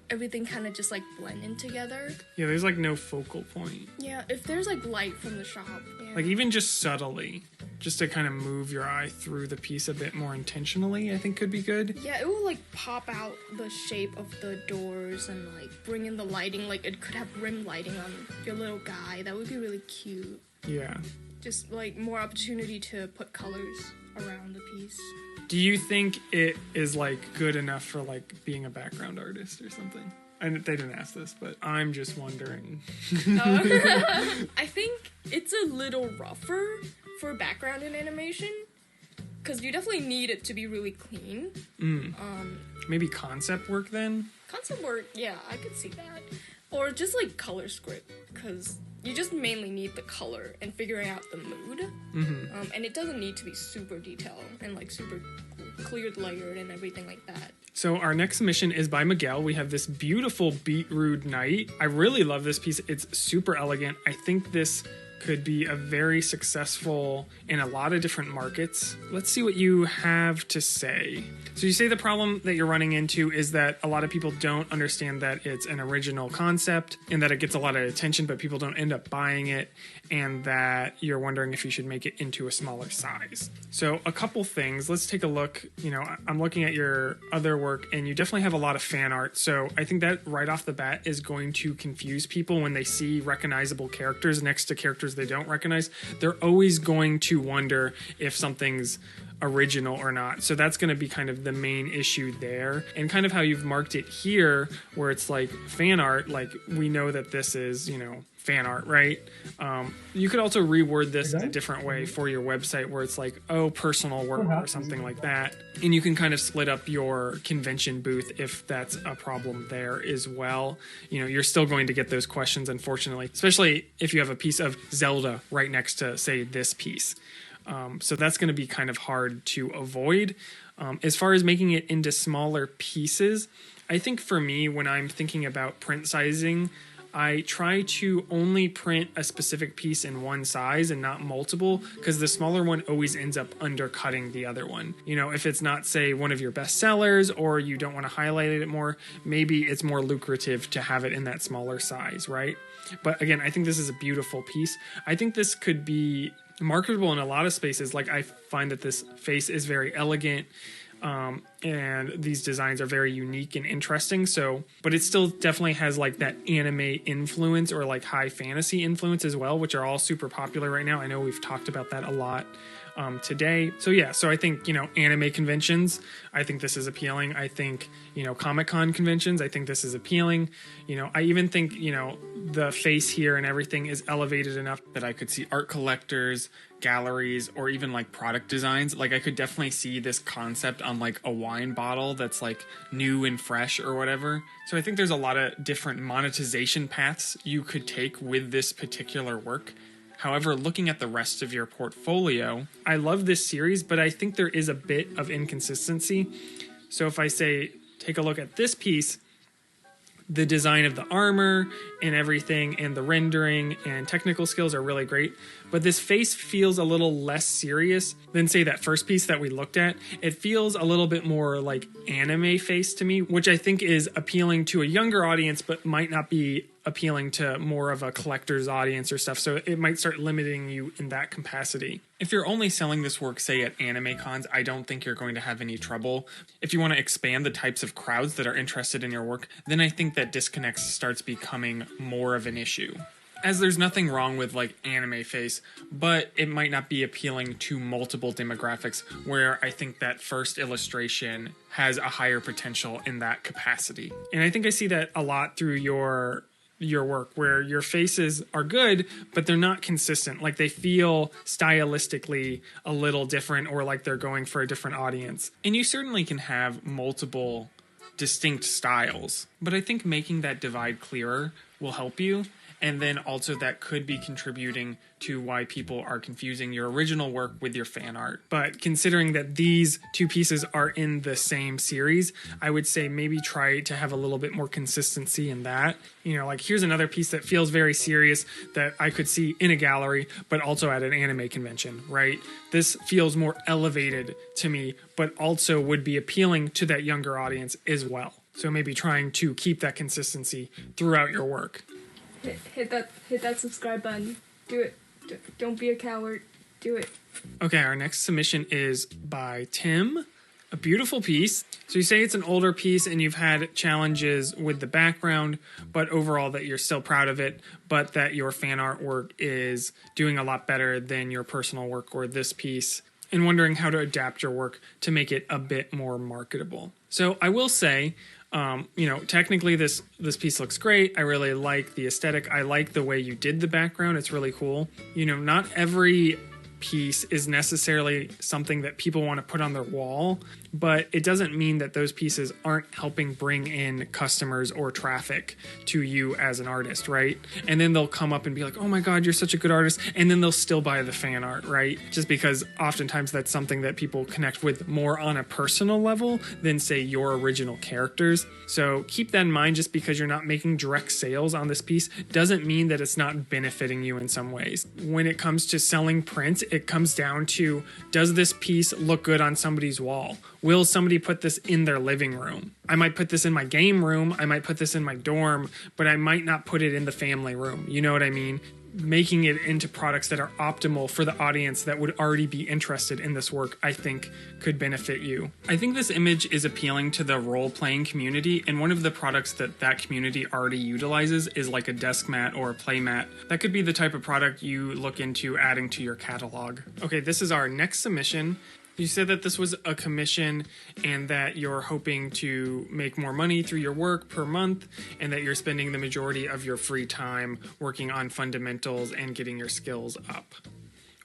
everything kind of just like blend in together. Yeah, there's like no focal point. Yeah, if there's like light from the shop. Yeah. Like even just subtly, just to kind of move your eye through the piece a bit more intentionally, I think could be good. Yeah, it will like pop out the shape of the doors and like bring in the lighting. Like it could have rim lighting on your little guy. That would be really cute. Yeah. Just like more opportunity to put colors around the piece. Do you think it is like good enough for like being a background artist or something? And they didn't ask this, but I'm just wondering. I think it's a little rougher for background in animation because you definitely need it to be really clean. Maybe concept work then? Concept work, yeah, I could see that. Or just like color script because you just mainly need the color and figuring out the mood. And it doesn't need to be super detailed and like super cleared, layered, and everything like that. So our next submission is by Miguel. We have this beautiful Beetroot Knight. I really love this piece. It's super elegant. I think this could be a very successful in a lot of different markets. Let's see what you have to say. So you say the problem that you're running into is that a lot of people don't understand that it's an original concept and that it gets a lot of attention, but people don't end up buying it, and that you're wondering if you should make it into a smaller size. So a couple things. Let's take a look. You know, I'm looking at your other work and you definitely have a lot of fan art. So I think that right off the bat is going to confuse people when they see recognizable characters next to characters they don't recognize. They're always going to wonder if something's original or not. So that's going to be kind of the main issue there. And kind of how you've marked it here where it's like fan art, like we know that this is, you know, fan art, right? You could also reword this in a different way for your website where it's like, oh, personal work or something like that. And you can kind of split up your convention booth if that's a problem there as well. You know, you're still going to get those questions, unfortunately, especially if you have a piece of Zelda right next to, say, this piece. So that's going to be kind of hard to avoid. As far as making it into smaller pieces, I think for me, when I'm thinking about print sizing, I try to only print a specific piece in one size and not multiple, because the smaller one always ends up undercutting the other one. You know, if it's not, say, one of your best sellers or you don't want to highlight it more, maybe it's more lucrative to have it in that smaller size, right? But again, I think this is a beautiful piece. I think this could be marketable in a lot of spaces. Like I find that this face is very elegant. And these designs are very unique and interesting. So, but it still definitely has like that anime influence or like high fantasy influence as well, which are all super popular right now. I know we've talked about that a lot today. So yeah, so I think, you know, anime conventions, I think this is appealing. I think, you know, Comic-Con conventions, I think this is appealing. You know, I even think, you know, the face here and everything is elevated enough that I could see art collectors, galleries, or even like product designs. Like I could definitely see this concept on like a wine bottle that's like new and fresh or whatever. So I think there's a lot of different monetization paths you could take with this particular work. However, looking at the rest of your portfolio, I love this series, but I think there is a bit of inconsistency. So if I say, take a look at this piece, the design of the armor and everything and the rendering and technical skills are really great, but this face feels a little less serious than, say, that first piece that we looked at. It feels a little bit more like anime face to me, which I think is appealing to a younger audience, but might not be appealing to more of a collector's audience or stuff. So it might start limiting you in that capacity. If you're only selling this work, say at anime cons, I don't think you're going to have any trouble. If you want to expand the types of crowds that are interested in your work, then I think that disconnect starts becoming more of an issue. As there's nothing wrong with like anime face, but it might not be appealing to multiple demographics, where I think that first illustration has a higher potential in that capacity. And I think I see that a lot through your work, where your faces are good, but they're not consistent. Like they feel stylistically a little different, or like they're going for a different audience. And you certainly can have multiple distinct styles, but I think making that divide clearer will help you. And then also that could be contributing to why people are confusing your original work with your fan art. But considering that these two pieces are in the same series, I would say maybe try to have a little bit more consistency in that. You know, like here's another piece that feels very serious that I could see in a gallery, but also at an anime convention, right? This feels more elevated to me, but also would be appealing to that younger audience as well. So maybe trying to keep that consistency throughout your work. Hit that subscribe button. Do it. Don't be a coward. Do it. Okay, our next submission is by Tim. A beautiful piece. So you say it's an older piece and you've had challenges with the background, but overall that you're still proud of it, but that your fan artwork is doing a lot better than your personal work or this piece, and wondering how to adapt your work to make it a bit more marketable. So I will say, technically this piece looks great. I really like the aesthetic. I like the way you did the background. It's really cool. Not every piece is necessarily something that people want to put on their wall, but it doesn't mean that those pieces aren't helping bring in customers or traffic to you as an artist, right? And then they'll come up and be like, oh my God, you're such a good artist. And then they'll still buy the fan art, right? Just because oftentimes that's something that people connect with more on a personal level than, say, your original characters. So keep that in mind. Just because you're not making direct sales on this piece doesn't mean that it's not benefiting you in some ways. When it comes to selling prints, it comes down to, does this piece look good on somebody's wall? Will somebody put this in their living room? I might put this in my game room. I might put this in my dorm, but I might not put it in the family room. You know what I mean? Making it into products that are optimal for the audience that would already be interested in this work, I think could benefit you. I think this image is appealing to the role-playing community, and one of the products that community already utilizes is like a desk mat or a play mat. That could be the type of product you look into adding to your catalog. Okay, this is our next submission. You said that this was a commission and that you're hoping to make more money through your work per month, and that you're spending the majority of your free time working on fundamentals and getting your skills up,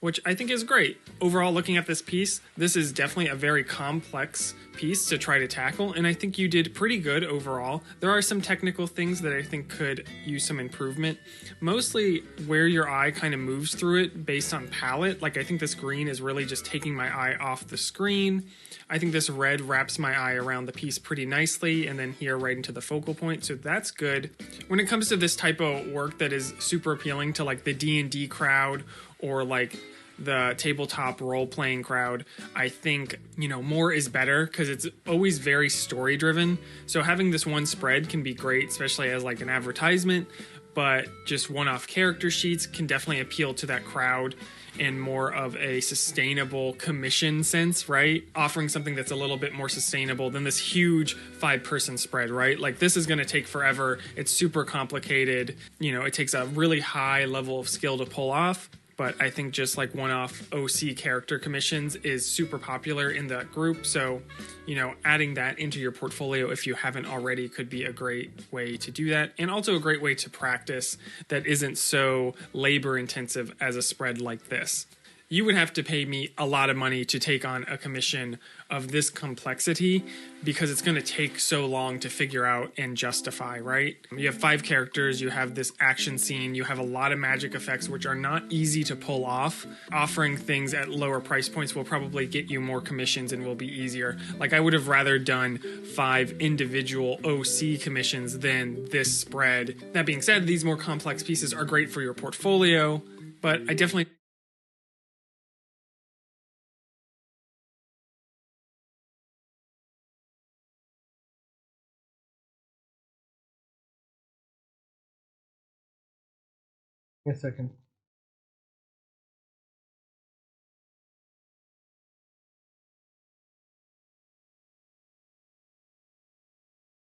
which I think is great. Overall, looking at this piece, this is definitely a very complex piece to try to tackle, and I think you did pretty good overall. There are some technical things that I think could use some improvement, mostly where your eye kind of moves through it based on palette. Like I think this green is really just taking my eye off the screen. I think this red wraps my eye around the piece pretty nicely, and then here right into the focal point, so that's good. When it comes to this type of work that is super appealing to like the D&D crowd or like the tabletop role-playing crowd, I think, more is better because it's always very story-driven. So having this one spread can be great, especially as like an advertisement, but just one-off character sheets can definitely appeal to that crowd in more of a sustainable commission sense, right? Offering something that's a little bit more sustainable than this huge 5-person spread, right? Like this is going to take forever. It's super complicated. It takes a really high level of skill to pull off. But I think just like one-off OC character commissions is super popular in that group. So, adding that into your portfolio if you haven't already could be a great way to do that. And also a great way to practice that isn't so labor intensive as a spread like this. You would have to pay me a lot of money to take on a commission of this complexity because it's going to take so long to figure out and justify, right? You have 5 characters, you have this action scene, you have a lot of magic effects which are not easy to pull off. Offering things at lower price points will probably get you more commissions and will be easier. Like I would have rather done 5 individual OC commissions than this spread. That being said, these more complex pieces are great for your portfolio, but I definitely A second.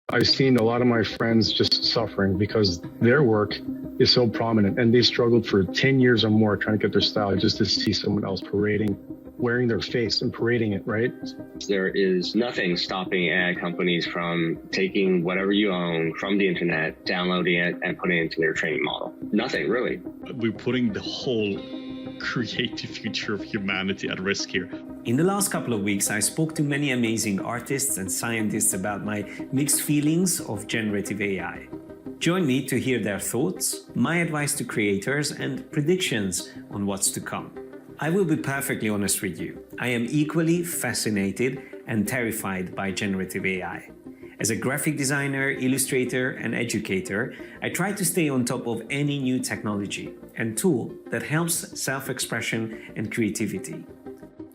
I've seen a lot of my friends just suffering because their work is so prominent and they struggled for 10 years or more trying to get their style just to see someone else parading, wearing their face and parading it, right? There is nothing stopping AI companies from taking whatever you own from the internet, downloading it, and putting it into their training model. Nothing, really. We're putting the whole creative future of humanity at risk here. In the last couple of weeks, I spoke to many amazing artists and scientists about my mixed feelings of generative AI. Join me to hear their thoughts, my advice to creators, and predictions on what's to come. I will be perfectly honest with you. I am equally fascinated and terrified by generative AI. As a graphic designer, illustrator, and educator, I try to stay on top of any new technology and tool that helps self-expression and creativity.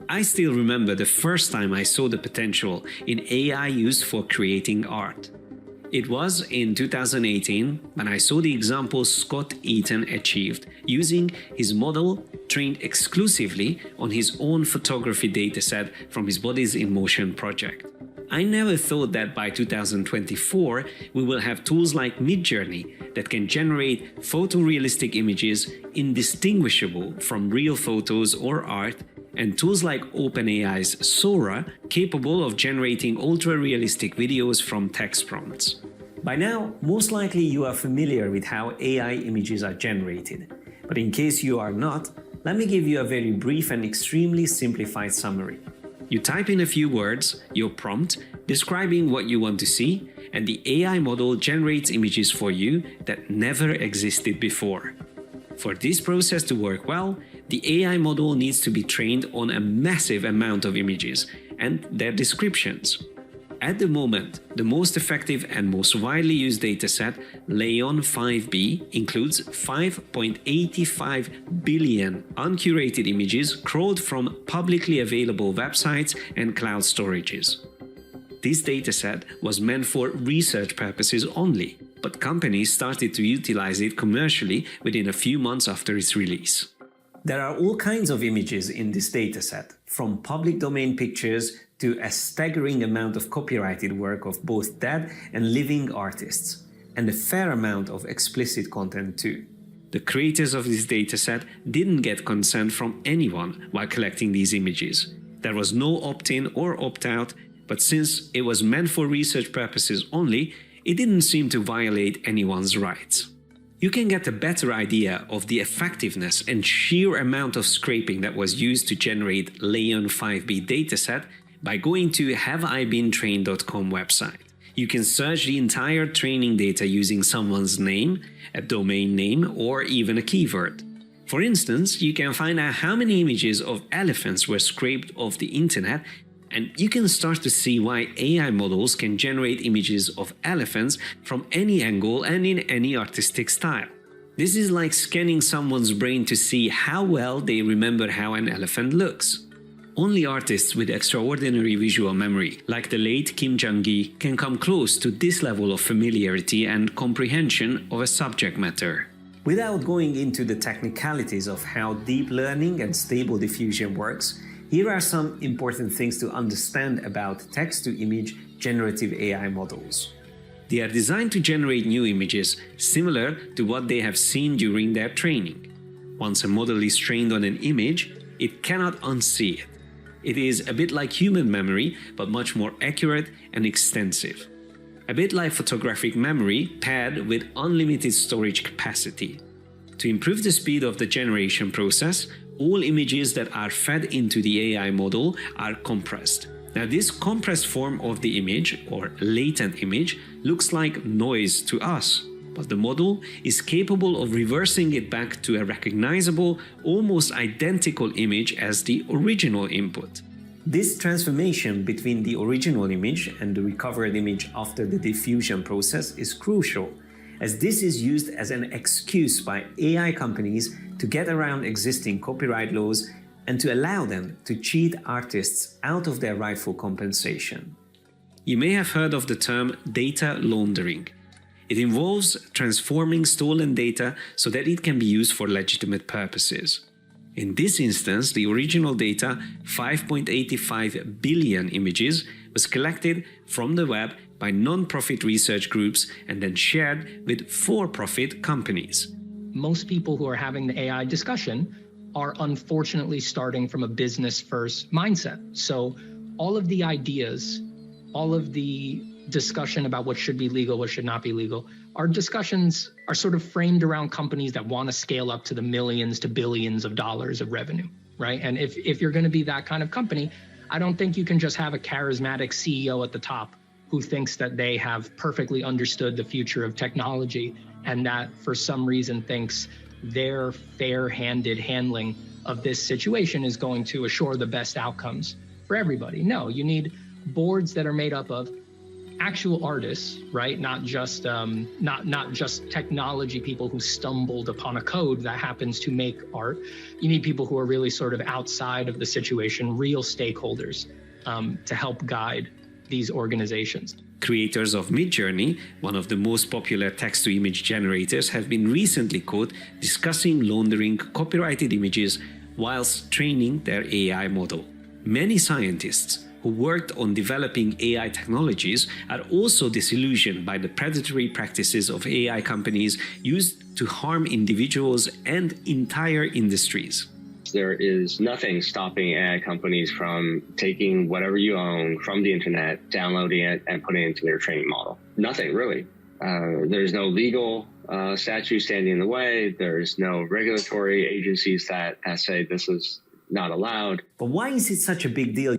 I still remember the first time I saw the potential in AI use for creating art. It was in 2018 when I saw the example Scott Eaton achieved using his model trained exclusively on his own photography dataset from his Bodies in Motion project. I never thought that by 2024 we will have tools like Midjourney that can generate photorealistic images indistinguishable from real photos or art, and tools like OpenAI's Sora capable of generating ultra-realistic videos from text prompts. By now, most likely you are familiar with how AI images are generated, but in case you are not, let me give you a very brief and extremely simplified summary. You type in a few words, your prompt, describing what you want to see, and the AI model generates images for you that never existed before. For this process to work well, the AI model needs to be trained on a massive amount of images and their descriptions. At the moment, the most effective and most widely used dataset, Leon 5B, includes 5.85 billion uncurated images crawled from publicly available websites and cloud storages. This dataset was meant for research purposes only, but companies started to utilize it commercially within a few months after its release. There are all kinds of images in this dataset, from public domain pictures to a staggering amount of copyrighted work of both dead and living artists, and a fair amount of explicit content too. The creators of this dataset didn't get consent from anyone while collecting these images. There was no opt-in or opt-out, but since it was meant for research purposes only, it didn't seem to violate anyone's rights. You can get a better idea of the effectiveness and sheer amount of scraping that was used to generate Leon 5B dataset by going to haveibeentrained.com website. You can search the entire training data using someone's name, a domain name, or even a keyword. For instance, you can find out how many images of elephants were scraped off the internet, and you can start to see why AI models can generate images of elephants from any angle and in any artistic style. This is like scanning someone's brain to see how well they remember how an elephant looks. Only artists with extraordinary visual memory, like the late Kim Jung-gi, can come close to this level of familiarity and comprehension of a subject matter. Without going into the technicalities of how deep learning and stable diffusion works, here are some important things to understand about text-to-image generative AI models. They are designed to generate new images similar to what they have seen during their training. Once a model is trained on an image, it cannot unsee it. It is a bit like human memory, but much more accurate and extensive. A bit like photographic memory paired with unlimited storage capacity. To improve the speed of the generation process, all images that are fed into the AI model are compressed. Now, this compressed form of the image, or latent image, looks like noise to us, but the model is capable of reversing it back to a recognizable, almost identical image as the original input. This transformation between the original image and the recovered image after the diffusion process is crucial, as this is used as an excuse by AI companies to get around existing copyright laws and to allow them to cheat artists out of their rightful compensation. You may have heard of the term data laundering. It involves transforming stolen data so that it can be used for legitimate purposes. In this instance, the original data, 5.85 billion images, was collected from the web by non-profit research groups and then shared with for-profit companies. Most people who are having the AI discussion are unfortunately starting from a business-first mindset. So all of the ideas, all of the discussion about what should be legal, what should not be legal, our discussions are sort of framed around companies that want to scale up to the millions to billions of dollars of revenue, right? And if you're going to be that kind of company, I don't think you can just have a charismatic CEO at the top who thinks that they have perfectly understood the future of technology and that for some reason thinks their fair-handed handling of this situation is going to assure the best outcomes for everybody. No, you need boards that are made up of actual artists, right? Not just technology people who stumbled upon a code that happens to make art. You need people who are really sort of outside of the situation, real stakeholders, to help guide these organizations. Creators of Midjourney, one of the most popular text-to-image generators, have been recently caught discussing laundering copyrighted images whilst training their AI model. Many scientists who worked on developing AI technologies are also disillusioned by the predatory practices of AI companies used to harm individuals and entire industries. There is nothing stopping AI companies from taking whatever you own from the internet, downloading it, and putting it into their training model. Nothing, really. There's no legal statute standing in the way. There's no regulatory agencies that say this is not allowed. But why is it such a big deal?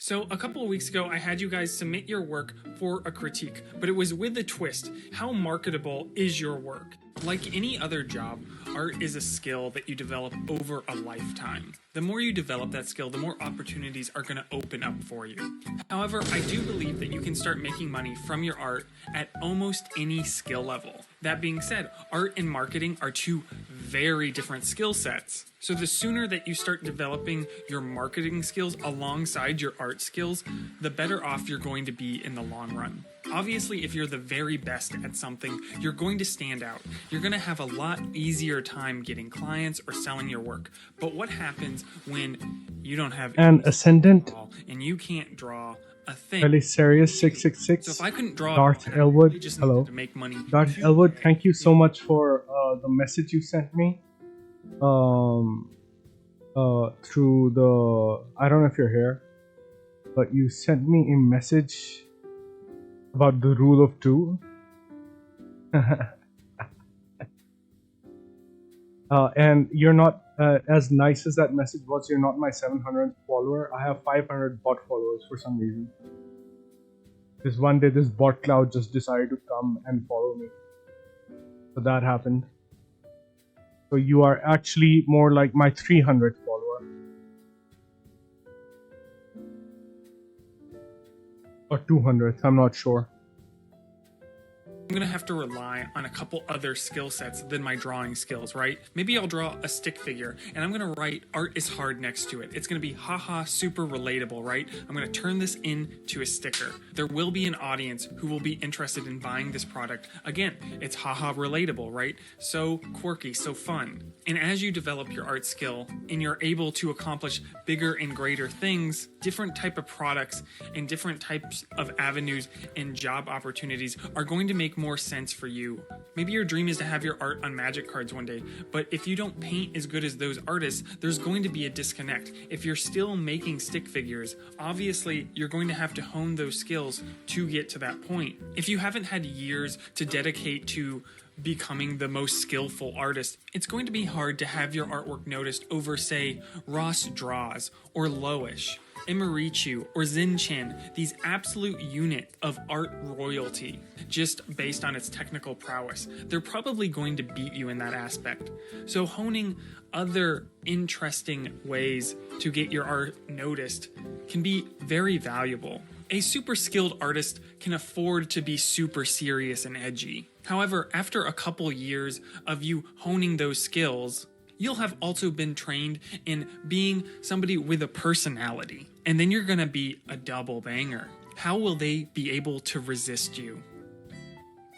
So a couple of weeks ago, I had you guys submit your work for a critique, but it was with a twist. How marketable is your work? Like any other job, art is a skill that you develop over a lifetime. The more you develop that skill, the more opportunities are going to open up for you. However, I do believe that you can start making money from your art at almost any skill level. That being said, art and marketing are two very different skill sets. So the sooner that you start developing your marketing skills alongside your art skills, the better off you're going to be in the long run. Obviously, if you're the very best at something, you're going to stand out. You're going to have a lot easier time getting clients or selling your work. But what happens when you don't have an ascendant and you can't draw a thing? Belisarius 666. So if I couldn't draw Darth Elwood. just Hello. to make money. Darth Elwood, thank you so much for the message you sent me. Through the, I don't know if you're here, but you sent me a message about the rule of two. And you're not as nice as that message was. You're not my 700th follower. I have 500 bot followers for some reason. This one day, this bot cloud just decided to come and follow me. So that happened. So you are actually more like my 300th follower. Or 200th, I'm not sure. I'm going to have to rely on a couple other skill sets than my drawing skills, right? Maybe I'll draw a stick figure and I'm going to write art is hard next to it. It's going to be haha super relatable, right? I'm going to turn this into a sticker. There will be an audience who will be interested in buying this product. Again, it's haha relatable, right? So quirky, so fun. And as you develop your art skill and you're able to accomplish bigger and greater things, different type of products and different types of avenues and job opportunities are going to make more sense for you. Maybe your dream is to have your art on magic cards one day, but if you don't paint as good as those artists, there's going to be a disconnect. If you're still making stick figures, obviously you're going to have to hone those skills to get to that point. If you haven't had years to dedicate to becoming the most skillful artist, it's going to be hard to have your artwork noticed over, say, Ross Draws or Loish, Imarichu, or Zinchen, these absolute unit of art royalty, just based on its technical prowess. They're probably going to beat you in that aspect. So honing other interesting ways to get your art noticed can be very valuable. A super skilled artist can afford to be super serious and edgy. However, after a couple years of you honing those skills, you'll have also been trained in being somebody with a personality. and then you're going to be a double banger. How will they be able to resist you?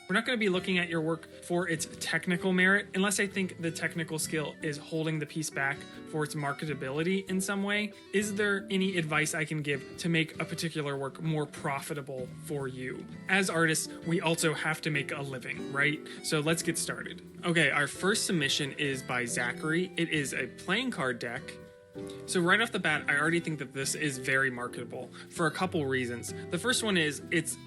We're not going to be looking at your work for its technical merit, unless I think the technical skill is holding the piece back for its marketability in some way. Is there any advice I can give to make a particular work more profitable for you? As artists, we also have to make a living, right? So let's get started. Okay, our first submission is by Zachary. It is a playing card deck. So right off the bat, I already think that this is very marketable for a couple reasons. The first one is it's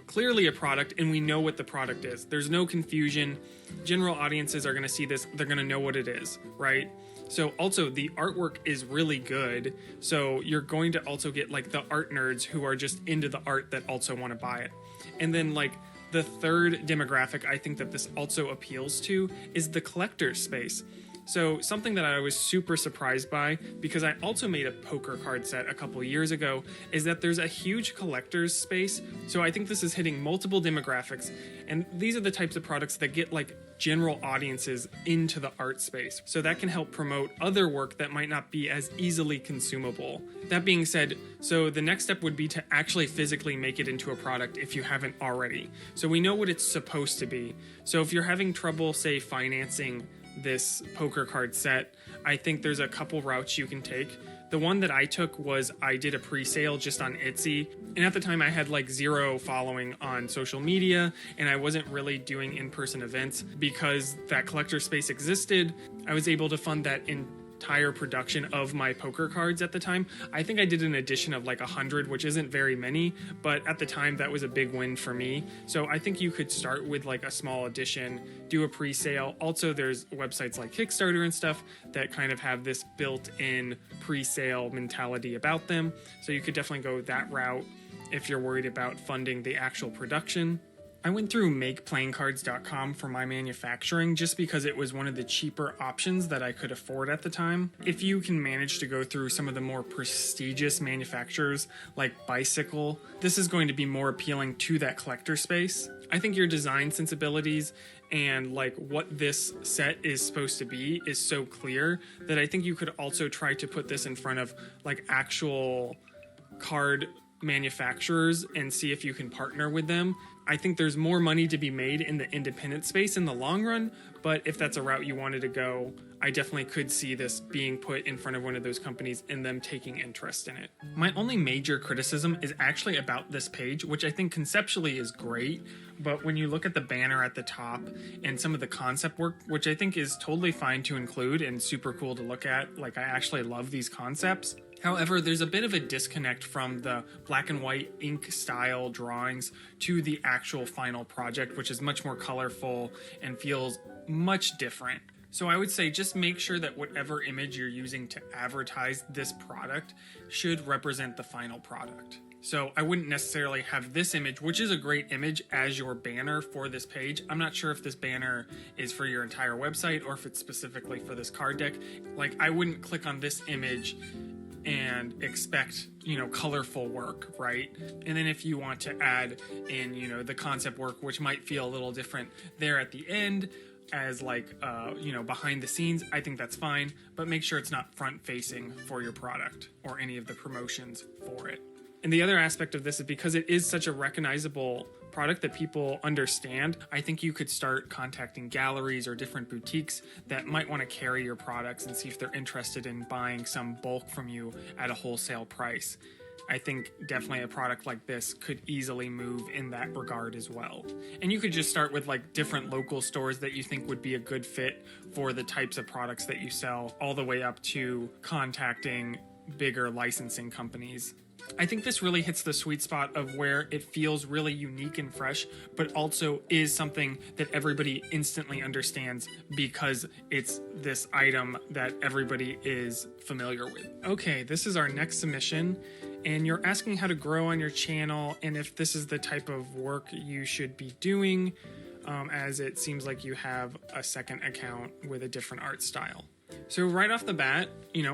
clearly a product and we know what the product is. There's no confusion. General audiences are going to see this. They're going to know what it is, right? So also the artwork is really good. So you're going to also get like the art nerds who are just into the art that also want to buy it. And then like the third demographic I think that this also appeals to is the collector space. So something that I was super surprised by, because I also made a poker card set a couple years ago, is that there's a huge collector's space. So I think this is hitting multiple demographics, and these are the types of products that get like general audiences into the art space. So that can help promote other work that might not be as easily consumable. That being said, so the next step would be to actually physically make it into a product if you haven't already. So we know what it's supposed to be. So if you're having trouble, say, financing this poker card set, I think there's a couple routes you can take. The one that I took was I did a pre-sale just on Etsy, and at the time I had like 0 following on social media, and I wasn't really doing in-person events. Because that collector space existed, I was able to fund that entire production of my poker cards at the time. I think I did an edition of like 100, which isn't very many, but at the time that was a big win for me. So I think you could start with like a small edition, do a pre-sale. Also, there's websites like Kickstarter and stuff that kind of have this built-in pre-sale mentality about them. So you could definitely go that route if you're worried about funding the actual production. I went through makeplayingcards.com for my manufacturing just because it was one of the cheaper options that I could afford at the time. If you can manage to go through some of the more prestigious manufacturers like Bicycle, this is going to be more appealing to that collector space. I think your design sensibilities and like what this set is supposed to be is so clear that I think you could also try to put this in front of like actual card manufacturers and see if you can partner with them. I think there's more money to be made in the independent space in the long run, but if that's a route you wanted to go, I definitely could see this being put in front of one of those companies and them taking interest in it. My only major criticism is actually about this page, which I think conceptually is great, but when you look at the banner at the top and some of the concept work, which I think is totally fine to include and super cool to look at, like I actually love these concepts. However, there's a bit of a disconnect from the black and white ink style drawings to the actual final project, which is much more colorful and feels much different. So I would say just make sure that whatever image you're using to advertise this product should represent the final product. So I wouldn't necessarily have this image, which is a great image, as your banner for this page. I'm not sure if this banner is for your entire website or if it's specifically for this card deck. Like, I wouldn't click on this image and expect, colorful work, right? And then if you want to add in, the concept work, which might feel a little different there at the end as like, behind the scenes, I think that's fine, but make sure it's not front facing for your product or any of the promotions for it. And the other aspect of this is because it is such a recognizable product that people understand, I think you could start contacting galleries or different boutiques that might want to carry your products and see if they're interested in buying some bulk from you at a wholesale price. I think definitely a product like this could easily move in that regard as well. And you could just start with like different local stores that you think would be a good fit for the types of products that you sell, all the way up to contacting bigger licensing companies. I think this really hits the sweet spot of where it feels really unique and fresh, but also is something that everybody instantly understands because it's this item that everybody is familiar with. Okay, this is our next submission, and you're asking how to grow on your channel and if this is the type of work you should be doing, as it seems like you have a second account with a different art style. So right off the bat,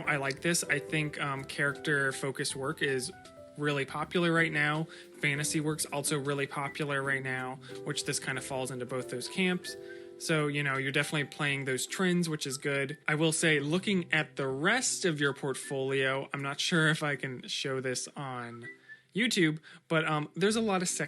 I like this. I think character-focused work is really popular right now. Fantasy work's also really popular right now, which this kind of falls into both those camps. So, you know, you're definitely playing those trends, which is good. I will say, looking at the rest of your portfolio, I'm not sure if I can show this on YouTube, but there's a lot of sex